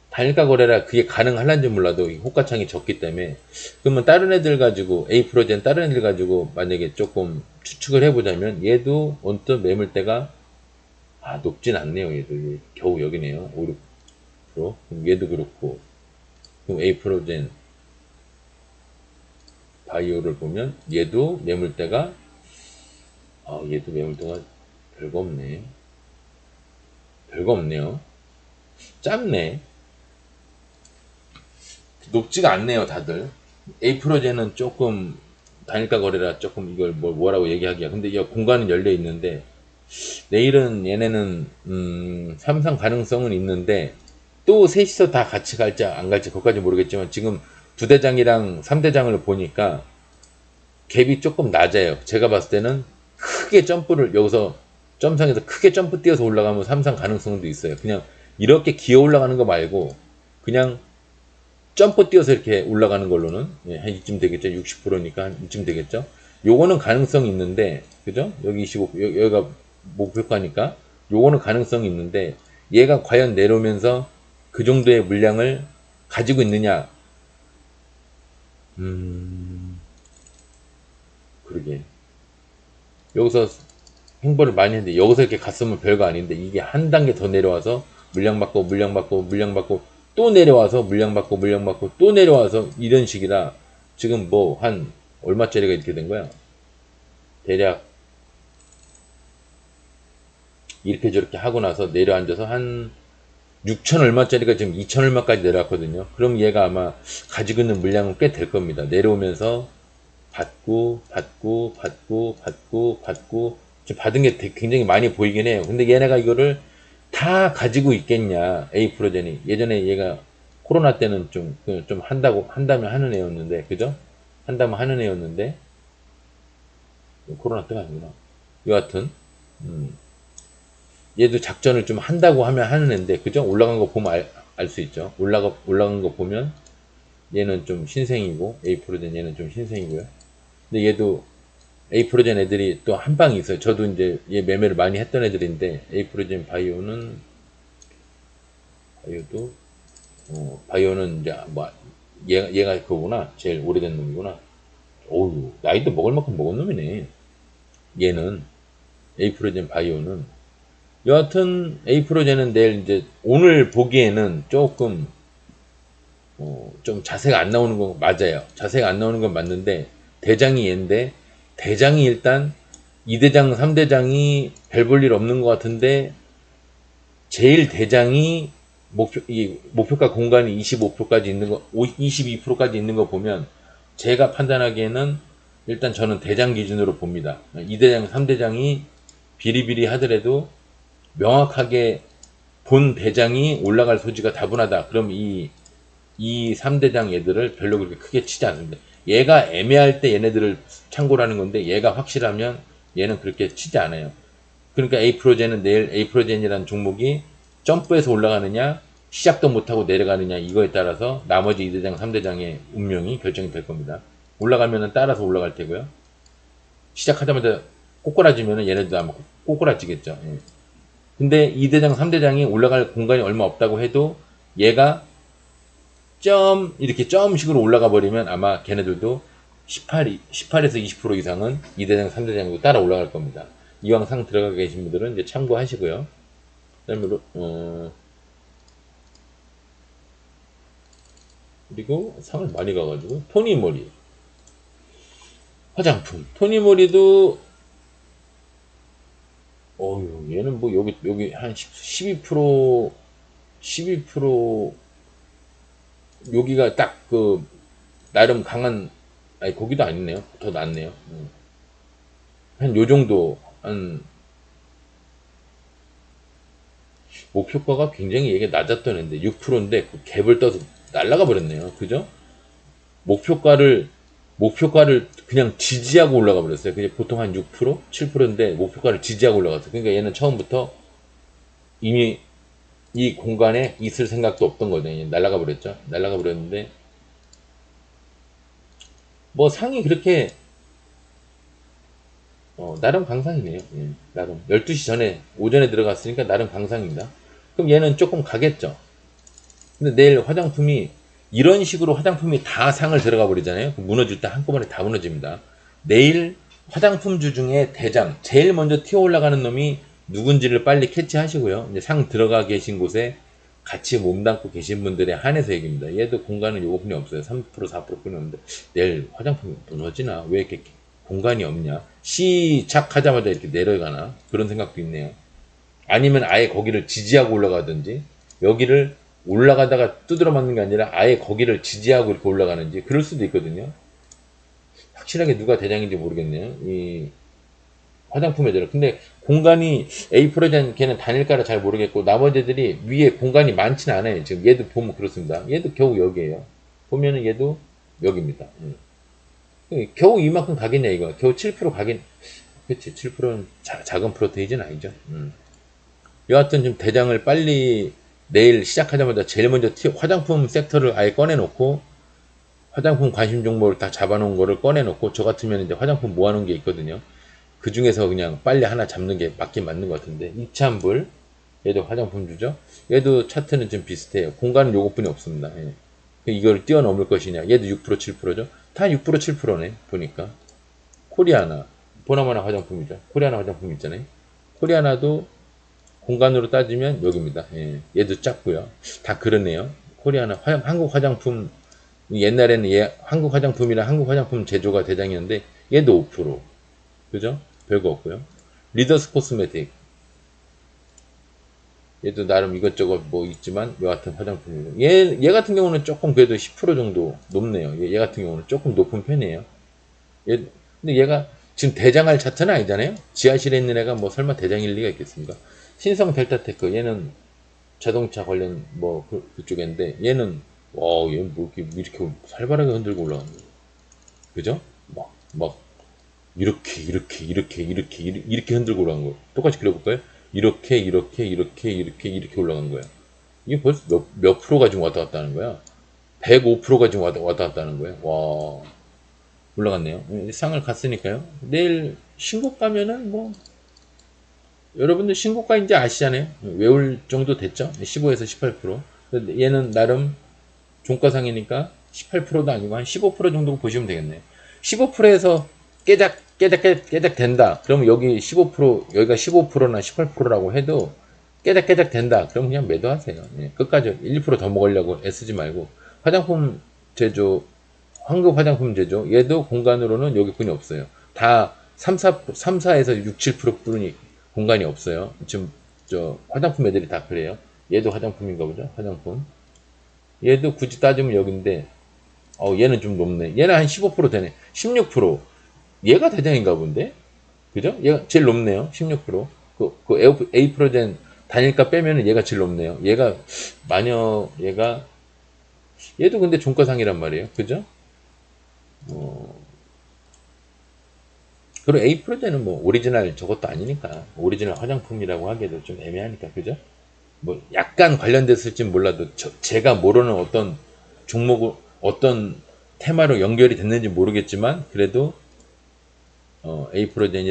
단일가 거래라 그게 가능할란지 몰라도 호가창이 적기 때문에 그러면 다른 애들 가지고 A프로젠 다른 애들 가지고 만약에 조금 추측을 해보자면 얘도 언뜻 매물대가 높진 않네요. 얘도 겨우 여기네요. 5, 6% 그럼 얘도 그렇고, 그럼 에이프로젠 바이오를 보면 얘도 매물대가, 얘도 매물대가 별거 없네. 별거 없네요. 짧네. 높지가 않네요, 다들. 에이프로젠은 조금 단일가 거래라 조금 이걸 뭐라고 얘기하기야. 근데 이 공간은 열려 있는데 내일은 얘네는 삼상 가능성은 있는데 또 셋이서 다 같이 갈지 안 갈지 그것까지 모르겠지만 지금 부대장이랑 3대장을 보니까 갭이 조금 낮아요. 제가 봤을 때는 크게 점프를 여기서 점상에서 크게 점프 뛰어서 올라가면 삼상 가능성도 있어요. 그냥 이렇게 기어 올라가는 거 말고 그냥 점프 뛰어서 이렇게 올라가는 걸로는 한 이쯤 되겠죠. 60%니까 한 이쯤 되겠죠. 요거는 가능성이 있는데 그죠? 여기 25 여기가 목표가니까 요거는 가능성이 있는데 얘가 과연 내려오면서 그 정도의 물량을 가지고 있느냐? 그러게. 여기서 행보를 많이 했는데 여기서 이렇게 갔으면 별거 아닌데 이게 한 단계 더 내려와서 물량 받고 물량 받고 물량 받고 또 내려와서 물량 받고 물량 받고 또 내려와서 이런 식이라 지금 뭐 한 얼마짜리가 이렇게 된 거야? 대략 이렇게 저렇게 하고 나서 내려앉아서 한 6천 얼마짜리가 지금 2천 얼마까지 내려왔거든요. 그럼 얘가 아마 가지고 있는 물량은 꽤 될 겁니다. 내려오면서 받고 받고 받고 받고 받고 지금 받은 게 굉장히 많이 보이긴 해요. 근데 얘네가 이거를 다 가지고 있겠냐? 에이프로젠이 예전에 얘가 코로나 때는 좀 한다면 하는 애였는데 그죠? 한다면 하는 애였는데 코로나 때가 아니구나. 여하튼 얘도 작전을 좀 한다고 하면 하는 애인데 그죠? 올라간 거 보면 알 수 있죠. 올라간 거 보면 얘는 좀 신생이고 에이프로젠 얘는 좀 신생이고요. 근데 얘도 에이프로젠 애들이 또 한 방이 있어요. 저도 이제 얘 매매를 많이 했던 애들인데 에이프로젠 바이오는 이제 뭐 얘가 그거구나. 제일 오래된 놈이구나. 어우 나이도 먹을 만큼 먹은 놈이네. 얘는 에이프로젠 바이오는 여하튼 에이프로젠은 내일 이제 오늘 보기에는 조금 좀 자세가 안 나오는 건 맞아요. 자세가 안 나오는 건 맞는데 대장이 얘인데 대장이 일단 2대장, 3대장이 별 볼 일 없는 것 같은데 제일 대장이 목표가 공간이 25%까지 있는 거, 22%까지 있는 거 보면 제가 판단하기에는 일단 저는 대장 기준으로 봅니다. 2대장, 3대장이 비리비리 하더라도 명확하게 본 대장이 올라갈 소지가 다분하다. 그럼 이 3대장 얘들을 별로 그렇게 크게 치지 않습니다. 얘가 애매할 때 얘네들을 참고를 하는 건데 얘가 확실하면 얘는 그렇게 치지 않아요. 그러니까 에이프로젠은 내일 에이프로젠이라는 종목이 점프해서 올라가느냐 시작도 못하고 내려가느냐 이거에 따라서 나머지 2대장 3대장의 운명이 결정이 될 겁니다. 올라가면은 따라서 올라갈 테고요. 시작하자마자 꼬꾸라지면은 얘네도 아마 꼬꾸라지겠죠. 예. 근데 2대장 3대장이 올라갈 공간이 얼마 없다고 해도 얘가 이렇게 점식으로 올라가 버리면 아마 걔네들도 18에서 20% 이상은 2대장 3대장으로 따라 올라갈 겁니다. 이왕 상 들어가 계신 분들은 이제 참고하시고요. 그다음에 그리고 상을 많이 가가지고 토니모리 화장품 토니모리도 얘는 뭐 여기 한 12% 여기가 딱 그 나름 강한 아니 거기도 아니네요. 더 낫네요. 한 요 정도 한 목표가가 굉장히 얘가 낮았던 애인데 6%인데 그 갭을 떠서 날라가 버렸네요. 그죠? 목표가를 그냥 지지하고 올라가 버렸어요. 그냥 보통 한 6%, 7%인데 목표가를 지지하고 올라갔어요. 그러니까 얘는 처음부터 이미 이 공간에 있을 생각도 없던 거죠. 날라가 버렸죠. 날라가 버렸는데 뭐 상이 그렇게 나름 강상이네요. 예, 나름 12시 전에 오전에 들어갔으니까 나름 강상입니다. 그럼 얘는 조금 가겠죠. 근데 내일 화장품이 이런 식으로 화장품이 다 상을 들어가 버리잖아요. 무너질 때 한꺼번에 다 무너집니다. 내일 화장품주 중에 대장 제일 먼저 튀어 올라가는 놈이 누군지를 빨리 캐치하시고요. 이제 상 들어가 계신 곳에 같이 몸담고 계신 분들에 한해서 얘기입니다. 얘도 공간은 요거뿐이 없어요. 3% 4%뿐이 없는데 내일 화장품이 무너지나? 왜 이렇게 공간이 없냐? 시작하자마자 이렇게 내려가나? 그런 생각도 있네요. 아니면 아예 거기를 지지하고 올라가든지 여기를 올라가다가 두드러 맞는 게 아니라 아예 거기를 지지하고 이렇게 올라가는지 그럴 수도 있거든요. 확실하게 누가 대장인지 모르겠네요. 이 화장품 애들은. 근데 공간이 A 프로젠 걔는 단일가라 잘 모르겠고 나머지들이 위에 공간이 많지는 않아요. 지금 얘도 보면 그렇습니다. 얘도 겨우 여기에요. 보면은 얘도 여기입니다. 겨우 이만큼 가겠냐 이거. 겨우 7% 가긴. 그치 7%는 작은 프로테이지는 아니죠. 여하튼 좀 대장을 빨리 내일 시작하자마자 제일 먼저 화장품 섹터를 아예 꺼내놓고 화장품 관심 종목을 다 잡아놓은 거를 꺼내놓고 저 같으면 이제 화장품 모아놓은 게 있거든요. 그 중에서 그냥 빨리 하나 잡는 게 맞긴 맞는 것 같은데 이찬불 얘도 화장품 주죠. 얘도 차트는 좀 비슷해요. 공간은 요것뿐이 없습니다. 예. 이걸 뛰어넘을 것이냐. 얘도 6% 7%죠. 다 6% 7%네 보니까. 코리아나 보나마나 화장품이죠. 코리아나 화장품 있잖아요. 코리아나도 공간으로 따지면 여기입니다. 예. 얘도 작고요. 다 그러네요. 코리아나 한국 화장품 옛날에는 얘 한국 화장품이랑 한국 화장품 제조가 대장이었는데 얘도 5%. 그죠? 별거 없고요. 리더스 코스메틱 얘도 나름 이것저것 뭐 있지만 여하튼 화장품이고 얘 같은 경우는 조금 그래도 10% 정도 높네요. 얘 같은 경우는 조금 높은 편이에요. 근데 얘가 지금 대장할 차트는 아니잖아요. 지하실에 있는 애가 뭐 설마 대장일 리가 있겠습니까? 신성 델타테크 얘는 자동차 관련 뭐 그쪽인데 얘는 얘는 뭐 이렇게 살벌하게 흔들고 올라가는 거예요. 그죠? 막 이렇게 흔들고 올라간 거예요. 똑같이 그려볼까요? 이렇게 올라간 거예요. 이게 벌써 몇 프로가 지금 왔다 갔다 하는 거야? 105%가 지금 왔다 갔다 하는 거예요. 와, 올라갔네요. 상을 갔으니까요. 내일 신고가 가면은 뭐, 여러분들 신고가 이제 아시잖아요. 외울 정도 됐죠? 15에서 18%. 얘는 나름 종가상이니까 18%도 아니고 한 15% 정도 보시면 되겠네요. 15%에서 깨작 된다. 그럼 여기 15%, 여기가 15%나 18%라고 해도 깨작 된다. 그럼 그냥 매도하세요. 예, 끝까지 1%더 먹으려고 애쓰지 말고. 화장품 제조, 황금 화장품 제조, 얘도 공간으로는 여기뿐이 없어요. 다 3, 4에서 6, 7%뿐이 공간이 없어요. 지금 저 화장품 애들이 다 그래요. 얘도 화장품인가 보죠? 화장품. 얘도 굳이 따지면 여기인데, 얘는 좀 높네. 얘는 한 15% 되네. 16%. 얘가 대장인가 본데? 그죠? 얘가 제일 높네요. 16%. A 프로젠 단일가 빼면은 얘가 제일 높네요. 얘가, 얘도 근데 종가상이란 말이에요. 그죠? 그리고 A 프로젠은 뭐 오리지널 저것도 아니니까. 오리지널 화장품이라고 하기에도 좀 애매하니까. 그죠? 뭐 약간 관련됐을지 몰라도 제가 모르는 어떤 종목을 어떤 테마로 연결이 됐는지 모르겠지만 그래도 A 프로젠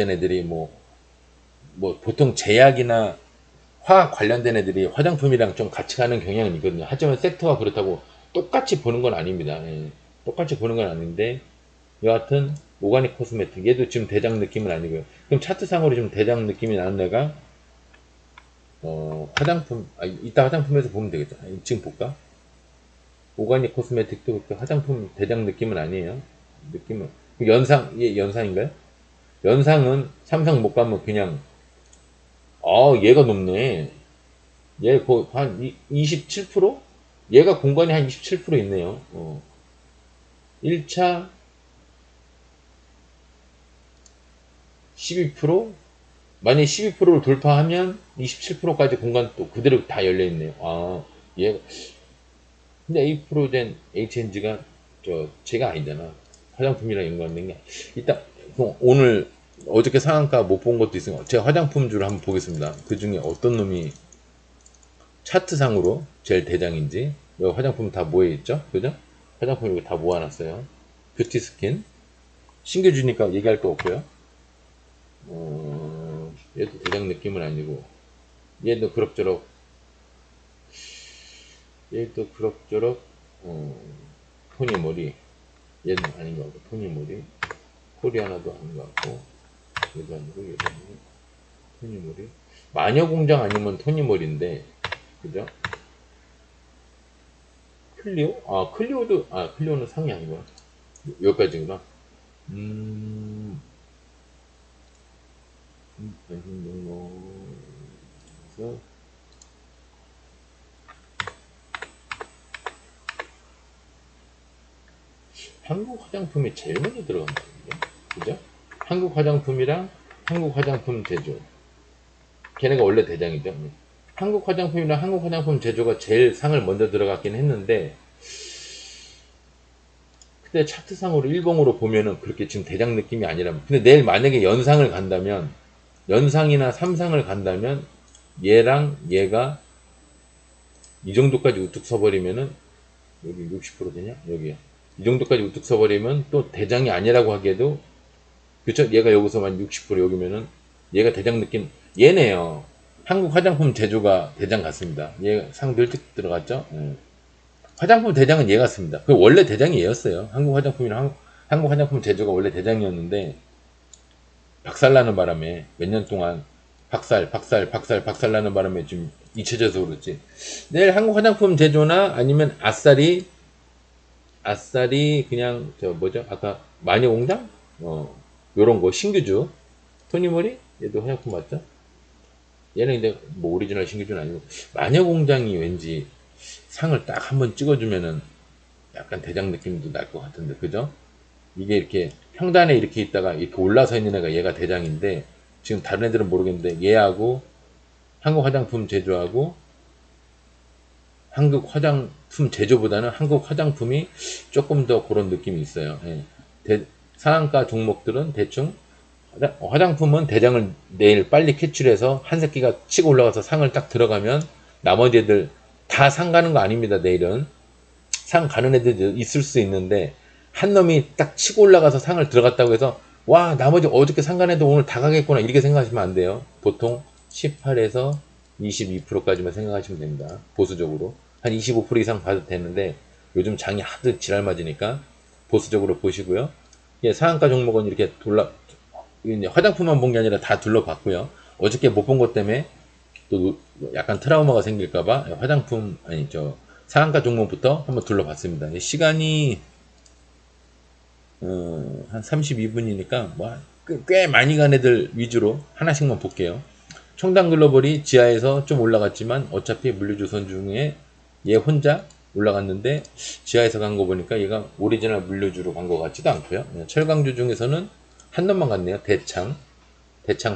애들이 뭐 보통 제약이나 화학 관련된 애들이 화장품이랑 좀 같이 가는 경향은 있거든요. 하지만 섹터가 그렇다고 똑같이 보는 건 아닙니다. 예. 똑같이 보는 건 아닌데 여하튼 오가닉 코스메틱 얘도 지금 대장 느낌은 아니고요. 그럼 차트상으로 좀 대장 느낌이 나는 애가 화장품, 이따 화장품에서 보면 되겠다. 지금 볼까? 오가닉 코스메틱도 그렇게 화장품 대장 느낌은 아니에요. 느낌은. 연상인가요? 연상은 삼성 못 가면 그냥, 얘가 높네. 얘 거의 한 27%? 얘가 공간이 한 27% 있네요. 1차 12%? 만약에 12%를 돌파하면 27%까지 공간 또 그대로 다 열려있네요. 얘가, 근데 A 프로젠 HNG가 제가 아니잖아. 화장품이랑 연관된 게. 일단, 오늘 어저께 상한가 못 본 것도 있으니까 제가 화장품주를 한번 보겠습니다. 그 중에 어떤 놈이 차트상으로 제일 대장인지. 여기 화장품 다 모여있죠? 그죠? 화장품 이거 다 모아놨어요. 뷰티 스킨. 신규 주니까 얘기할 거 없고요. 얘도 대장 느낌은 아니고. 얘도 그럭저럭 토니모리. 얘는 아닌 것 같고 토니모리. 코리아나도 아닌 것 같고 얘도 아니고 얘도 아니고 토니모리. 마녀공장 아니면 토니모리인데, 그죠? 클리오? 아, 클리오도, 아, 클리오는 상이 아니구나. 여기까지구나. 그래서 한국 화장품이 제일 먼저 들어간다는데, 그죠? 한국 화장품이랑 한국 화장품 제조. 걔네가 원래 대장이죠. 한국 화장품이랑 한국 화장품 제조가 제일 상을 먼저 들어갔긴 했는데, 그때 차트상으로 일봉으로 보면은 그렇게 지금 대장 느낌이 아니라, 근데 내일 만약에 연상을 간다면, 연상이나 삼상을 간다면, 얘랑 얘가 이 정도까지 우뚝 서버리면은, 여기 60% 되냐? 여기야. 이 정도까지 우뚝 서버리면 또 대장이 아니라고 하기에도, 그쵸? 얘가 여기서만 60% 여기면은, 얘가 대장 느낌, 얘네요. 한국 화장품 제조가 대장 같습니다. 얘 상 일찍 들어갔죠? 화장품 대장은 얘 같습니다. 그 원래 대장이 얘였어요. 한국 화장품이랑 한국 화장품 제조가 원래 대장이었는데, 박살나는 바람에 몇 년 동안 박살나는 바람에 좀 잊혀져서 그렇지. 내일 한국 화장품 제조나 아니면 아싸리 그냥 저 뭐죠? 아까 마녀공장? 요런 거 신규주. 토니모리? 얘도 화장품 맞죠? 얘는 이제 뭐 오리지널 신규주는 아니고 마녀공장이 왠지 상을 딱 한번 찍어주면은 약간 대장 느낌도 날 것 같은데 그죠? 이게 이렇게 평단에 이렇게 있다가 이렇게 올라서 있는 애가 얘가 대장인데 지금 다른 애들은 모르겠는데 얘하고 한국 화장품 제조하고 한국 화장품 제조보다는 한국 화장품이 조금 더 그런 느낌이 있어요. 예. 상한가 종목들은 대충 화장품은 대장을 내일 빨리 캐치해서 한 새끼가 치고 올라가서 상을 딱 들어가면 나머지 애들 다 상 가는 거 아닙니다. 내일은 상 가는 애들도 있을 수 있는데 한 놈이 딱 치고 올라가서 상을 들어갔다고 해서 와 나머지 어저께 상 간 애들 오늘 다 가겠구나 이렇게 생각하시면 안 돼요. 보통 18에서 22%까지만 생각하시면 됩니다. 보수적으로 한 25% 이상 봐도 되는데 요즘 장이 하도 지랄 맞으니까 보수적으로 보시고요. 예, 상한가 종목은 이렇게 이제 화장품만 본 게 아니라 다 둘러봤고요. 어저께 못 본 것 때문에 또 약간 트라우마가 생길까봐 화장품 아니 저 상한가 종목부터 한번 둘러봤습니다. 시간이 한 32분이니까 뭐 꽤 많이 간 애들 위주로 하나씩만 볼게요. 청담 글로벌이 지하에서 좀 올라갔지만 어차피 물류주선 중에 얘 혼자 올라갔는데 지하에서 간 거 보니까 얘가 오리지널 물류주로 간 것 같지도 않고요. 철강주 중에서는 한 놈만 갔네요. 대창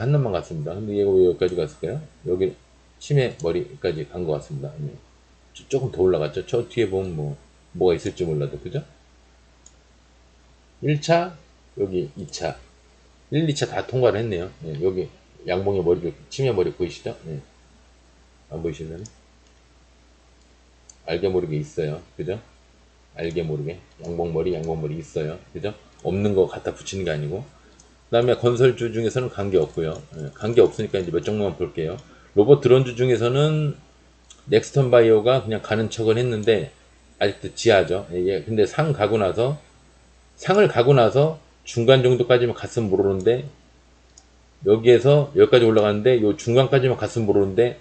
한 놈만 갔습니다. 근데 얘가 왜 여기까지 갔을까요? 여기 치매 머리까지 간 것 같습니다. 조금 더 올라갔죠. 저 뒤에 보면 뭐가 있을지 몰라도 그죠? 1차 여기 2차 1, 2차 다 통과를 했네요. 여기 양봉의 머리 치매 머리 보이시죠? 안 보이시나요? 알게 모르게 있어요. 그죠? 알게 모르게 양봉머리 있어요. 그죠? 없는 거 갖다 붙이는 게 아니고 그 다음에 건설주 중에서는 관계 없고요. 관계 없으니까 이제 몇 종목만 볼게요. 로봇 드론주 중에서는 넥스턴 바이오가 그냥 가는 척은 했는데 아직도 지하죠. 근데 상을 가고 나서 중간 정도까지만 갔으면 모르는데 여기에서 여기까지 올라갔는데 요 중간까지만 갔으면 모르는데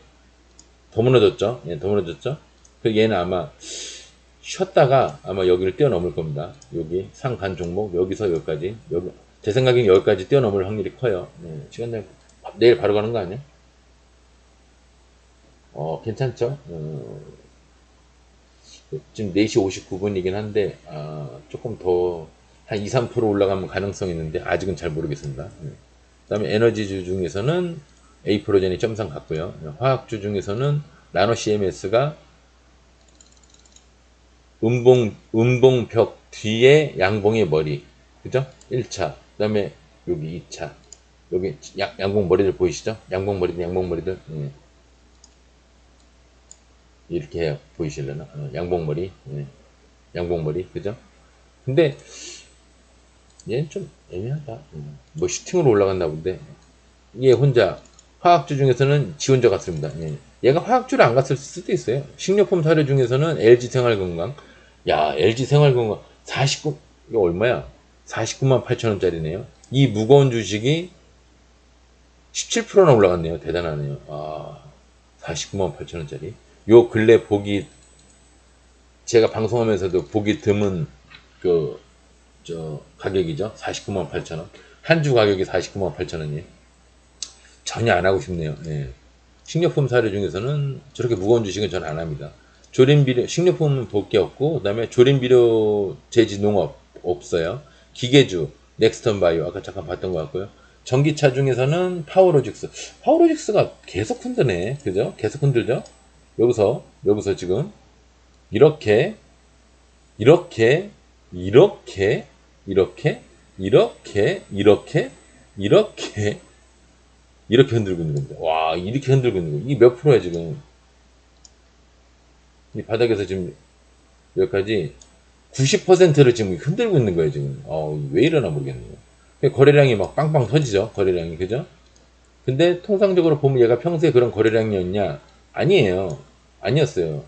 더 무너졌죠. 더 무너졌죠. 그 얘는 아마 쉬었다가 아마 여기를 뛰어넘을 겁니다. 여기 상 간 종목 여기서 여기까지 여기 제 생각엔 여기까지 뛰어넘을 확률이 커요. 시간 내일 바로 가는 거 아니야? 괜찮죠? 지금 4시 59분이긴 한데 조금 더 한 2, 3% 올라가면 가능성이 있는데 아직은 잘 모르겠습니다. 그 다음에 에너지주 중에서는 A프로젠이 점상 갔고요. 화학주 중에서는 나노 CMS가 음봉벽 뒤에 양봉의 머리 그죠? 1차 그 다음에 여기 2차 여기 양봉 머리들 보이시죠? 양봉 머리들 이렇게 해요. 보이실려나? 양봉머리 양봉머리 그죠? 근데 얘는 좀 애매하다. 뭐 슈팅으로 올라갔나 본데 얘 혼자 화학주 중에서는 지 혼자 갔습니다. 얘가 화학주를 안 갔을 수도 있어요. 식료품 사료 중에서는 LG생활건강 야 LG생활건강 49 이거 얼마야? 49만 8천 원짜리네요. 이 무거운 주식이 17%나 올라갔네요. 대단하네요. 49만 8천 원짜리. 요 근래 보기, 제가 방송하면서도 보기 드문 그, 가격이죠. 49만 8천 원. 한 주 가격이 49만 8천 원이에요. 전혀 안 하고 싶네요. 예. 식료품 사료 중에서는 저렇게 무거운 주식은 저는 안 합니다. 조림비료, 식료품은 볼 게 없고, 그 다음에 조림비료 재지 농업 없어요. 기계주, 넥스턴 바이오, 아까 잠깐 봤던 것 같고요. 전기차 중에서는 파워로직스. 파워로직스가 계속 흔드네. 그죠? 계속 흔들죠? 여기서 지금, 이렇게, 이렇게, 이렇게, 이렇게, 이렇게, 이렇게, 이렇게, 이렇게 흔들고 있는 겁니다. 와, 이렇게 흔들고 있는 거. 이게 몇 프로야, 지금? 이 바닥에서 지금 여기까지 90%를 지금 흔들고 있는 거예요, 지금. 왜 이러나 모르겠네요. 거래량이 막 빵빵 터지죠, 거래량이. 그죠? 근데 통상적으로 보면 얘가 평소에 그런 거래량이었냐? 아니에요. 아니었어요.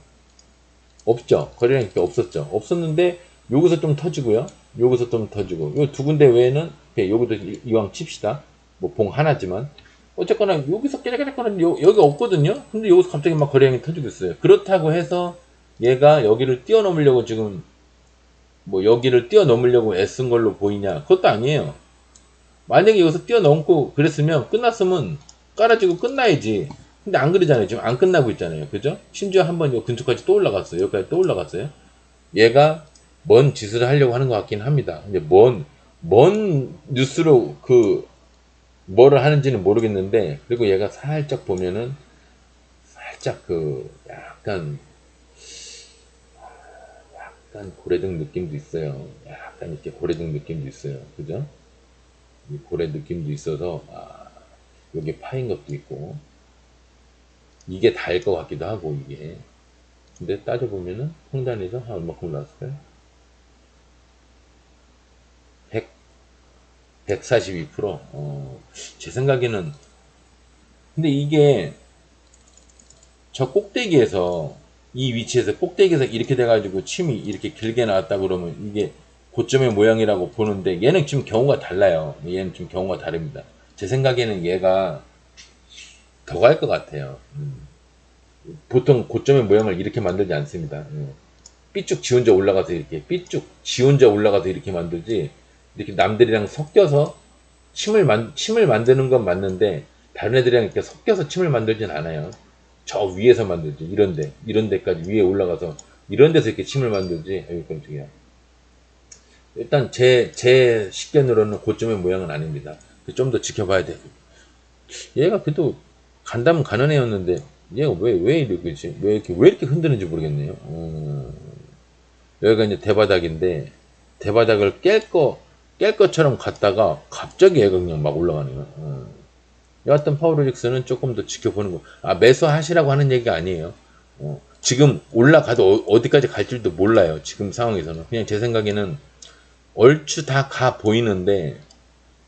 없죠. 거래량이 그렇게 없었죠. 없었는데, 여기서 좀 터지고요. 여기서 좀 터지고. 요 두 군데 외에는, 여기도 이왕 칩시다. 뭐, 봉 하나지만. 어쨌거나, 여기서 깨작깨작거리는 여기 없거든요? 근데 여기서 갑자기 막 거래량이 터지고 있어요. 그렇다고 해서, 얘가 여기를 뛰어넘으려고 지금, 뭐, 여기를 뛰어넘으려고 애쓴 걸로 보이냐? 그것도 아니에요. 만약에 여기서 뛰어넘고 그랬으면, 끝났으면, 깔아지고 끝나야지. 근데 안 그러잖아요. 지금 안 끝나고 있잖아요. 그죠? 심지어 한번 요 근처까지 또 올라갔어요. 여기까지 또 올라갔어요. 얘가 뭔 짓을 하려고 하는 것 같긴 합니다. 근데 뭔 뉴스로 뭐를 하는지는 모르겠는데, 그리고 얘가 살짝 보면은, 살짝 약간 고래등 느낌도 있어요. 약간 이렇게 고래등 느낌도 있어요. 그죠? 이 고래 느낌도 있어서, 여기 파인 것도 있고, 이게 다일 것 같기도 하고, 이게. 근데 따져보면은, 평단에서 한 얼마큼 나왔을까요? 100, 142%. 제 생각에는, 근데 이게, 저 꼭대기에서, 이 위치에서 꼭대기에서 이렇게 돼가지고 침이 이렇게 길게 나왔다 그러면 이게 고점의 모양이라고 보는데, 얘는 지금 경우가 달라요. 얘는 지금 경우가 다릅니다. 제 생각에는 얘가 더 갈 것 같아요. 보통 고점의 모양을 이렇게 만들지 않습니다. 삐쭉 지 혼자 올라가서 이렇게, 삐쭉 지 혼자 올라가서 이렇게 만들지, 이렇게 남들이랑 섞여서 침을 만드는 건 맞는데, 다른 애들이랑 이렇게 섞여서 침을 만들진 않아요. 저 위에서 만들지. 이런 데까지 위에 올라가서, 이런 데서 이렇게 침을 만들지. 아유, 깜짝이야. 일단 제 식견으로는 고점의 모양은 아닙니다. 좀 더 지켜봐야 돼. 얘가 그래도 간다면 가는 애였는데, 얘가 왜 이렇게, 왜 이렇게 흔드는지 모르겠네요. 여기가 이제 대바닥인데, 대바닥을 깰 것처럼 갔다가, 갑자기 얘가 그냥 막 올라가네요. 여하튼 파워로직스는 조금 더 지켜보는 거. 매수하시라고 하는 얘기가 아니에요. 지금 올라가도 어디까지 갈 줄도 몰라요. 지금 상황에서는. 그냥 제 생각에는 얼추 다 가 보이는데,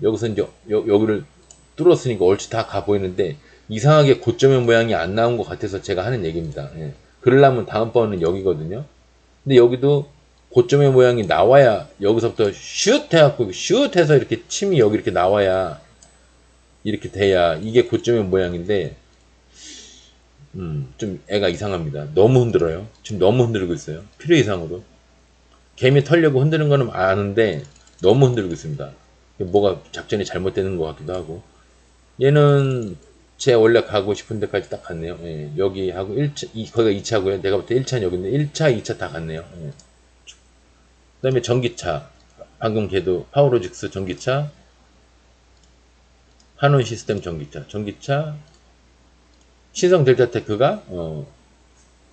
여기서 이제 여기를 뚫었으니까 얼추 다 가 보이는데, 이상하게 고점의 모양이 안 나온 것 같아서 제가 하는 얘기입니다. 예. 그러려면 다음번은 여기거든요. 근데 여기도 고점의 모양이 나와야, 여기서부터 슛 해갖고 슛 해서 이렇게 침이 여기 이렇게 나와야, 이렇게 돼야 이게 고점의 모양인데, 좀 애가 이상합니다. 너무 흔들어요. 지금 너무 흔들고 있어요. 필요 이상으로. 개미 털려고 흔드는 거는 아는데 너무 흔들고 있습니다. 뭐가 작전이 잘못되는 것 같기도 하고. 얘는 제 원래 가고 싶은 데까지 딱 갔네요. 예, 여기 하고 1차, 거기가 2차고요. 내가 볼 때 1차는 여기인데 1차, 2차 다 갔네요. 예. 그 다음에 전기차. 방금 걔도 파워로직스 전기차, 한원 시스템 전기차, 신성 델타테크가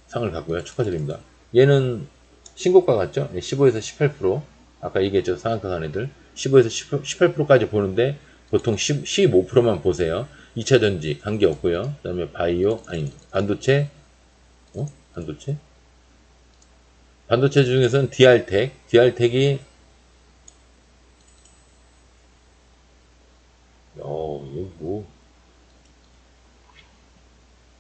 상을 갖고요. 축하드립니다. 얘는 신고가 같죠? 15에서 18%. 아까 얘기했죠. 상한가 간 애들. 15에서 18%까지 보는데 보통 15%만 보세요. 2차 전지 관계 없고요. 그 다음에 바이오, 반도체, 반도체? 반도체 중에서는 DR텍이, 이거 뭐,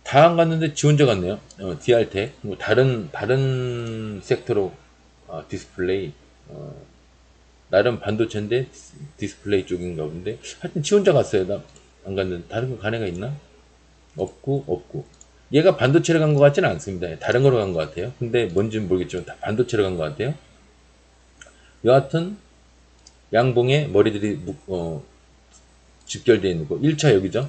다 안 갔는데 지 혼자 갔네요. DR텍. 뭐 다른 섹터로, 디스플레이, 나름 반도체인데 디스플레이 쪽인가 본데, 하여튼 지 혼자 갔어요. 안 갔는데 다른 거 간 애가 있나? 없고. 얘가 반도체로 간 것 같지는 않습니다. 다른 거로 간 것 같아요. 근데 뭔지는 모르겠지만 다 반도체로 간 것 같아요. 여하튼 양봉에 머리들이 집결되어 있는 거. 1차 여기죠.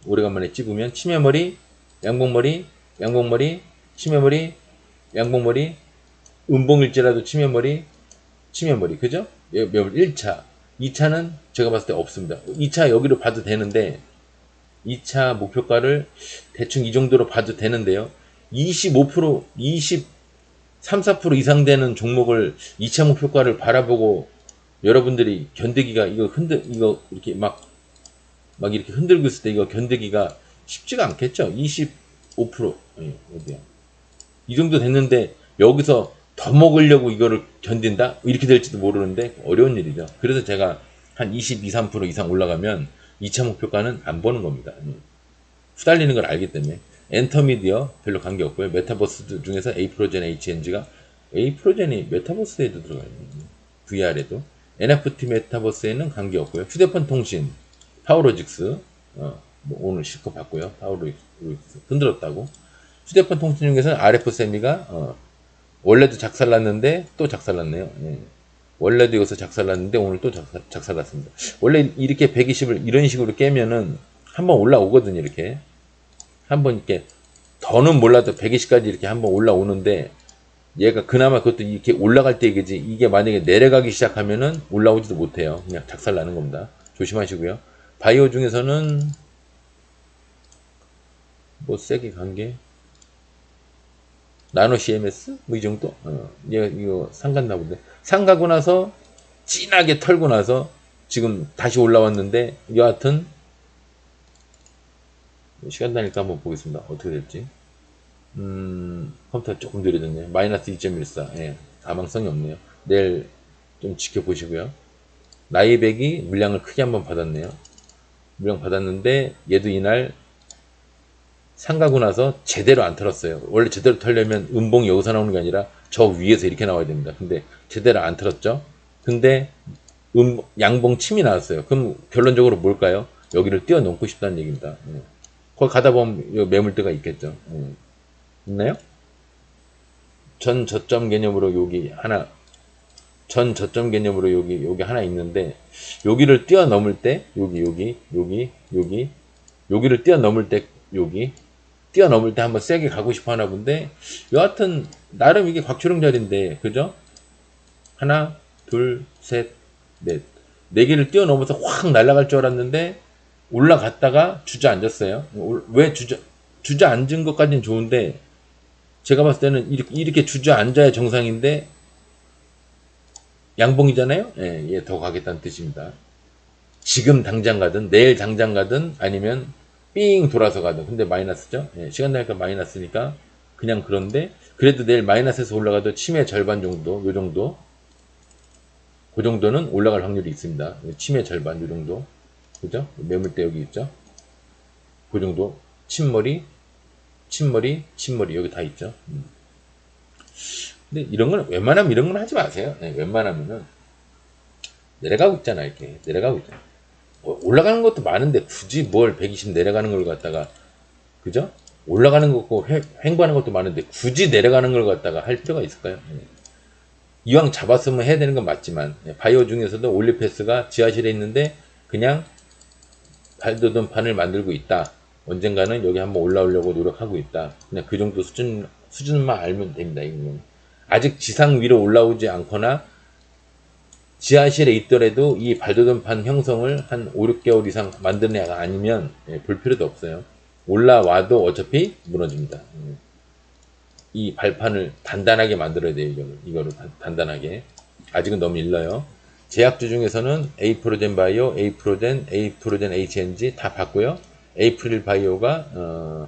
오래간만에 찝으면 치매머리, 양봉머리, 양봉머리, 치매머리, 양봉머리, 음봉일지라도 치매머리, 치매머리. 그죠? 1차. 2차는 제가 봤을 때 없습니다. 2차 여기로 봐도 되는데 2차 목표가를 대충 이 정도로 봐도 되는데요. 25%, 23, 4% 이상 되는 종목을 2차 목표가를 바라보고 여러분들이 견디기가 이거 이렇게 막 이렇게 흔들고 있을 때 이거 견디기가 쉽지가 않겠죠. 25%. 예, 어디야. 이 정도 됐는데 여기서 더 먹으려고 이거를 견딘다? 이렇게 될지도 모르는데 어려운 일이죠. 그래서 제가 한 22, 3% 이상 올라가면 2차 목표가는 안 보는 겁니다. 후달리는 걸 알기 때문에. 엔터미디어 별로 관계없고요. 메타버스 중에서 A프로젠 HNG가 A프로젠이 메타버스에도 들어가 있는 VR에도. NFT 메타버스에는 관계없고요. 휴대폰 통신 파워로직스 뭐 오늘 실컷 봤고요. 파워로직스 흔들었다고. 휴대폰 통신 중에서는 RF 세미가 원래도 작살났는데 또 작살났네요. 예. 원래도 여기서 작살났는데 오늘 또 작살났습니다. 원래 이렇게 120을 이런 식으로 깨면은 한번 올라오거든요. 이렇게 한번 이렇게 더는 몰라도 120까지 이렇게 한번 올라오는데 얘가 그나마 그것도 이렇게 올라갈 때이지 이게 만약에 내려가기 시작하면은 올라오지도 못해요. 그냥 작살나는 겁니다. 조심하시고요. 바이오 중에서는 뭐 세게 간 게 나노 CMS 뭐 이 정도? 이거 상갔나 본데 상가고 나서 진하게 털고 나서 지금 다시 올라왔는데 여하튼 시간 나니까 한번 보겠습니다. 어떻게 될지. 컴퓨터 조금 느려졌네요. 마이너스 2.14. 예, 가망성이 없네요. 내일 좀 지켜보시고요. 나이백이 물량을 크게 한번 받았네요. 물량 받았는데 얘도 이날 상가고 나서 제대로 안 털었어요. 원래 제대로 털려면 음봉이 여기서 나오는 게 아니라 저 위에서 이렇게 나와야 됩니다. 근데 제대로 안 털었죠. 근데 양봉 침이 나왔어요. 그럼 결론적으로 뭘까요? 여기를 뛰어넘고 싶다는 얘기입니다. 거기 가다 보면 매물대가 있겠죠. 있나요? 전 저점 개념으로 여기 하나, 전 저점 개념으로 여기 하나 있는데, 여기를 뛰어넘을 때, 여기를 뛰어넘을 때, 뛰어넘을 때 한번 세게 가고 싶어 하나 본데, 여하튼, 나름 이게 곽초령 자리인데, 그죠? 하나, 둘, 셋, 넷. 네 개를 뛰어넘어서 확 날아갈 줄 알았는데, 올라갔다가 주저앉았어요. 왜 주저앉은 것까지는 좋은데, 제가 봤을 때는 이렇게 주저앉아야 정상인데, 양봉이잖아요? 예, 예, 더 가겠다는 뜻입니다. 지금 당장 가든, 내일 당장 가든, 아니면 삥 돌아서 가든. 근데 마이너스죠? 예, 시간 나니까 마이너스니까, 그냥 그런데, 그래도 내일 마이너스에서 올라가도 침해 절반 정도, 요 정도, 그 정도는 올라갈 확률이 있습니다. 침해 절반, 요 정도. 그죠? 매물대 여기 있죠? 그 정도. 침머리, 여기 다 있죠? 근데 이런 건, 웬만하면 이런 건 하지 마세요. 네, 웬만하면은. 내려가고 있잖아, 이렇게. 내려가고 있잖아. 올라가는 것도 많은데 굳이 뭘 120 내려가는 걸 갖다가, 그죠? 올라가는 거고 횡보하는 것도 많은데 굳이 내려가는 걸 갖다가 할 필요가 있을까요? 네. 이왕 잡았으면 해야 되는 건 맞지만, 바이오 중에서도 올리패스가 지하실에 있는데 그냥 발돋움 판을 만들고 있다. 언젠가는 여기 한번 올라오려고 노력하고 있다. 그냥 그 정도 수준만 알면 됩니다. 이거는. 아직 지상 위로 올라오지 않거나 지하실에 있더라도 이 발돋움판 형성을 한 5, 6개월 이상 만드는 애가 아니면 볼 필요도 없어요. 올라와도 어차피 무너집니다. 이 발판을 단단하게 만들어야 돼요. 이거를 단단하게. 아직은 너무 일러요. 제약주 중에서는 A프로젠 바이오, A프로젠 HNG 다 봤고요. 에이프릴 바이오가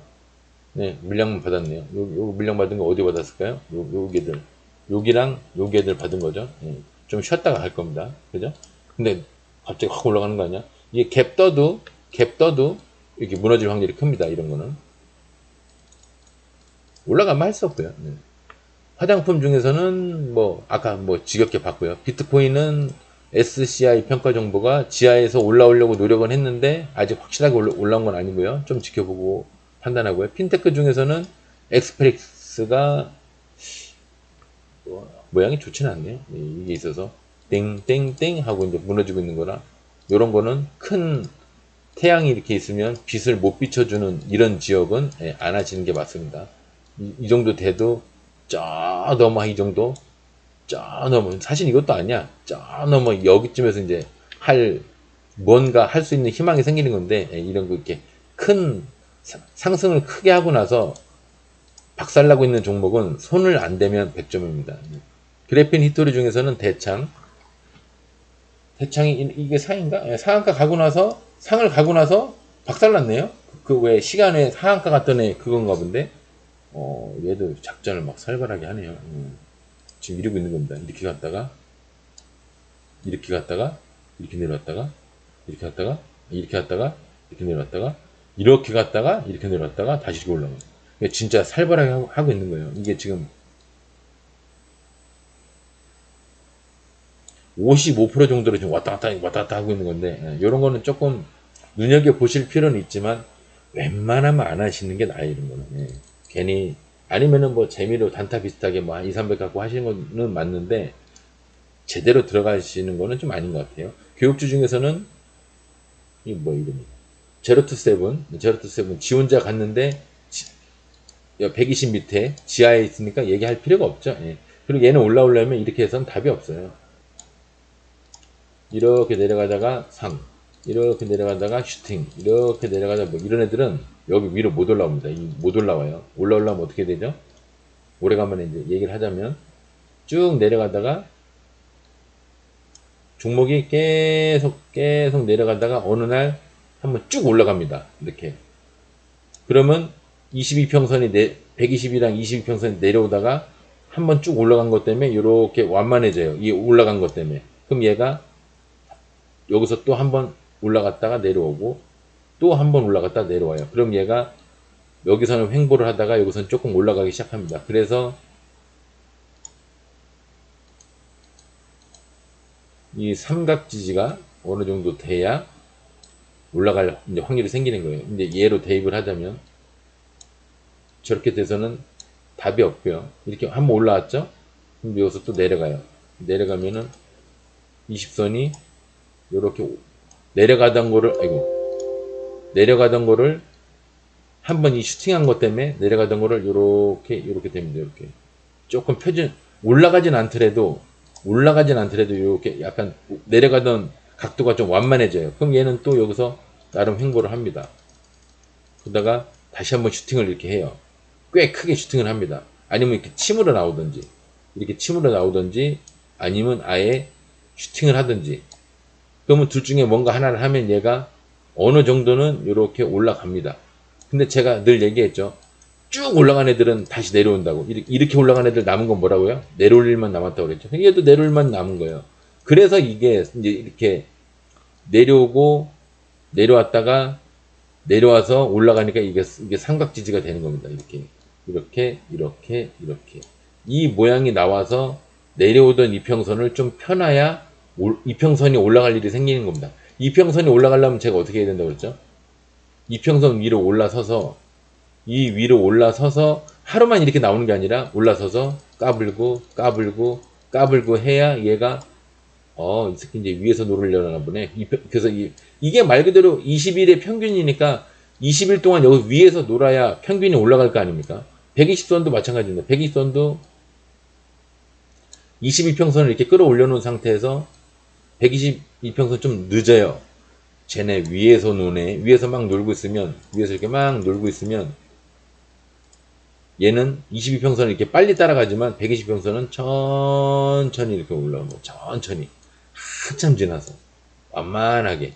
네, 물량만 받았네요. 요 물량 받은 거 어디 받았을까요? 여기랑 여기들 받은 거죠. 좀 쉬었다가 갈 겁니다. 그죠? 근데 갑자기 확 올라가는 거 아니야? 이게 갭 떠도 이렇게 무너질 확률이 큽니다. 이런 거는. 올라가면 할 수 없고요. 화장품 중에서는 뭐 아까 뭐 지겹게 봤고요. 비트코인은 SCI 평가 정보가 지하에서 올라오려고 노력은 했는데 아직 확실하게 올라온 건 아니고요. 좀 지켜보고 판단하고요. 핀테크 중에서는 엑스프레스가 모양이 좋지는 않네요. 이게 있어서 땡땡땡 하고 이제 무너지고 있는 거라, 요런 거는 큰 태양이 이렇게 있으면 빛을 못 비춰주는 이런 지역은 안 하시는 게 맞습니다. 이 정도 돼도 저 넘어, 이 정도 저 넘어, 사실 이것도 아니야, 저 넘어 여기쯤에서 이제 뭔가 할 수 있는 희망이 생기는 건데, 이런 거 이렇게 큰 상승을 크게 하고 나서 박살나고 있는 종목은 손을 안 대면 100점입니다. 그래핀 히스토리 중에서는 대창이 이게 상인가? 상한가 가고 나서, 상을 가고 나서 박살났네요. 그 왜 시간에 상한가 갔던 애 그건가 본데, 얘도 작전을 막 살벌하게 하네요. 지금 이러고 있는 겁니다. 이렇게 갔다가 이렇게 갔다가 이렇게 내려왔다가 이렇게 갔다가 이렇게 갔다가 이렇게 내려왔다가 이렇게 갔다가 이렇게 내려왔다가 다시 이렇게 올라가요. 진짜 살벌하게 하고 있는 거예요. 이게 지금 55% 정도로 지금 왔다 갔다 하고 있는 건데, 이런 거는 조금 눈여겨보실 필요는 있지만 웬만하면 안 하시는 게 나아요. 이런 거는 괜히, 아니면은 뭐 재미로 단타 비슷하게 뭐 한 2, 300 갖고 하시는 거는 맞는데 제대로 들어가시는 거는 좀 아닌 것 같아요. 교육주 중에서는 이 뭐 이름이 제로투세븐 지 혼자 갔는데 120 밑에 지하에 있으니까 얘기할 필요가 없죠. 그리고 얘는 올라오려면 이렇게 해서는 답이 없어요. 이렇게 내려가다가 이렇게 내려가다가 슈팅, 이렇게 내려가다 뭐 이런 애들은 여기 위로 못 올라옵니다. 못 올라와요. 올라오려면 어떻게 되죠? 오래간만에 이제 얘기를 하자면 쭉 내려가다가 종목이 계속 내려가다가 어느 날 한번 쭉 올라갑니다. 이렇게. 그러면 22평선이 120이랑 22평선이 내려오다가 한번 쭉 올라간 것 때문에 이렇게 완만해져요. 이 올라간 것 때문에. 그럼 얘가 여기서 또 한번 올라갔다가 내려오고 또 한번 올라갔다 내려와요. 그럼 얘가 여기서는 횡보를 하다가 여기서는 조금 올라가기 시작합니다. 그래서 이 삼각지지가 어느 정도 돼야 올라갈 이제 확률이 생기는 거예요. 이제 얘로 대입을 하자면 저렇게 돼서는 답이 없고요. 이렇게 한번 올라왔죠? 그럼 여기서 또 내려가요. 내려가면은 20선이 이렇게 내려가던 거를 한번 이 슈팅한 것 때문에 내려가던 거를 이렇게 됩니다. 이렇게 조금 올라가진 않더라도 이렇게 약간 내려가던 각도가 좀 완만해져요. 그럼 얘는 또 여기서 나름 횡보를 합니다. 그러다가 다시 한번 슈팅을 이렇게 해요. 꽤 크게 슈팅을 합니다. 아니면 이렇게 침으로 나오든지 아니면 아예 슈팅을 하든지. 그러면 둘 중에 뭔가 하나를 하면 얘가 어느 정도는 이렇게 올라갑니다. 근데 제가 늘 얘기했죠. 쭉 올라간 애들은 다시 내려온다고. 이렇게 올라간 애들 남은 건 뭐라고요? 내려올 일만 남았다고 그랬죠. 얘도 내려올 일만 남은 거예요. 그래서 이게 이제 이렇게 내려오고 내려왔다가 내려와서 올라가니까 이게 삼각지지가 되는 겁니다. 이렇게. 이 모양이 나와서 내려오던 이평선을 좀 펴놔야 이평선이 올라갈 일이 생기는 겁니다. 이평선이 올라가려면 제가 어떻게 해야 된다고 그랬죠? 이평선 위로 올라서서 하루만 이렇게 나오는 게 아니라 올라서서 까불고 해야 얘가 이 새끼 이제 위에서 노르려나 보네. 그래서 이게 말 그대로 20일의 평균이니까 20일 동안 여기 위에서 놀아야 평균이 올라갈 거 아닙니까? 120선도 마찬가지입니다. 120선도 22평선을 이렇게 끌어올려 놓은 상태에서 122평선 좀 늦어요. 쟤네 위에서 노네. 위에서 이렇게 막 놀고 있으면 얘는 22평선을 이렇게 빨리 따라가지만 120평선은 천천히 이렇게 올라오고 천천히 한참 지나서 완만하게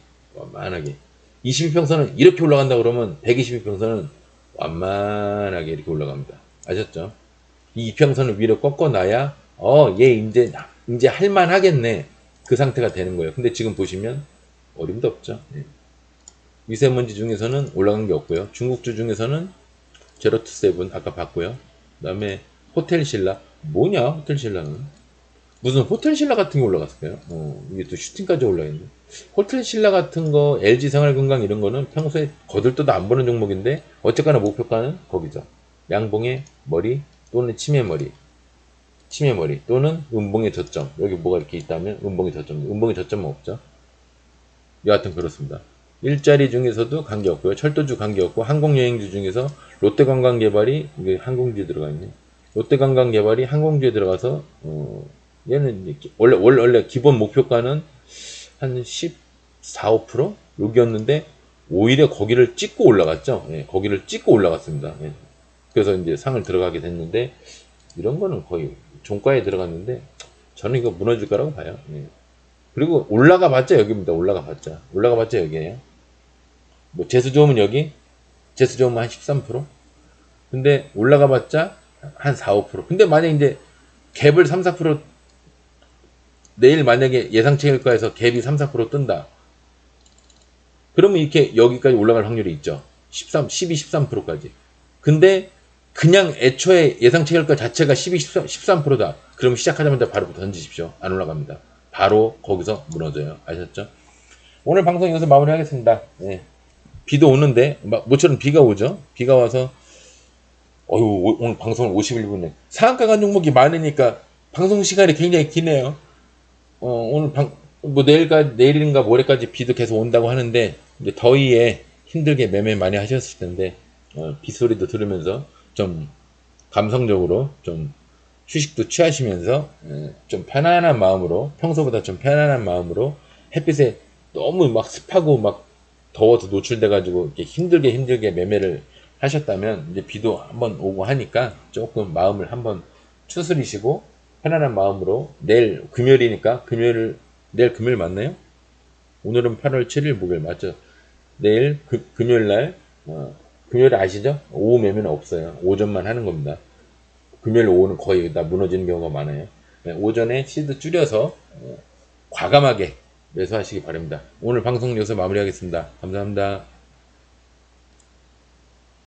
22평선은 이렇게 올라간다 그러면 122평선은 완만하게 이렇게 올라갑니다. 아셨죠? 이 이평선을 위로 꺾어놔야 얘 이제 할만하겠네, 그 상태가 되는 거예요. 근데 지금 보시면 어림도 없죠. 미세먼지 중에서는 올라간 게 없고요. 중국주 중에서는 제로투세븐 아까 봤고요. 그 다음에 호텔신라. 뭐냐 호텔신라는. 무슨 호텔 신라 같은 게 올라갔을까요? 이게 또 슈팅까지 올라있네. 호텔 신라 같은 거, LG 생활건강 이런 거는 평소에 거들떠도 안 보는 종목인데, 어쨌거나 목표가는 거기죠. 양봉의 머리 또는 치매머리. 치매머리 또는 음봉의 저점. 여기 뭐가 이렇게 있다면 음봉의 저점. 음봉의 저점은 없죠. 여하튼 그렇습니다. 일자리 중에서도 관계없고요. 철도주 관계없고, 항공여행주 중에서 롯데관광개발이, 이게 항공주에 들어가 있네. 롯데관광개발이 항공주에 들어가서, 얘는 원래 기본 목표가는 한 14, 5% 여기였는데 오히려 거기를 찍고 올라갔죠. 예, 거기를 찍고 올라갔습니다. 예. 그래서 이제 상을 들어가게 됐는데 이런 거는 거의 종가에 들어갔는데 저는 이거 무너질 거라고 봐요. 예. 그리고 올라가 봤자 여기입니다. 올라가 봤자 여기에요. 뭐 재수 좋으면 여기, 재수 좋으면 한 13%. 근데 올라가 봤자 한 4, 5%. 근데 만약 이제 갭을 3, 4% 내일 만약에 예상치 일가에서 갭이 3, 4% 뜬다. 그러면 이렇게 여기까지 올라갈 확률이 있죠. 12, 13%까지. 근데 그냥 애초에 예상치 일가 자체가 12, 13%다. 그럼 시작하자마자 바로 던지십시오. 안 올라갑니다. 바로 거기서 무너져요. 아셨죠? 오늘 방송 여기서 마무리하겠습니다. 예. 비도 오는데 모처럼 비가 오죠. 비가 와서 오늘 방송을 51분에 상한가 간 종목이 많으니까 방송 시간이 굉장히 기네요. 오늘 뭐 내일인가 모레까지 비도 계속 온다고 하는데, 이제 더위에 힘들게 매매 많이 하셨을 텐데, 빗소리도 들으면서 좀 감성적으로 좀 휴식도 취하시면서, 좀 편안한 마음으로, 평소보다 좀 편안한 마음으로 햇빛에 너무 막 습하고 막 더워서 노출돼가지고 이렇게 힘들게 매매를 하셨다면, 이제 비도 한번 오고 하니까 조금 마음을 한번 추스리시고, 편안한 마음으로 내일 금요일이니까 내일 금요일 맞나요? 오늘은 8월 7일 목요일 맞죠? 내일 금요일 날 금요일 아시죠? 오후 매매는 없어요. 오전만 하는 겁니다. 금요일 오후는 거의 다 무너지는 경우가 많아요. 네, 오전에 시드 줄여서 과감하게 매수하시기 바랍니다. 오늘 방송 여기서 마무리하겠습니다. 감사합니다.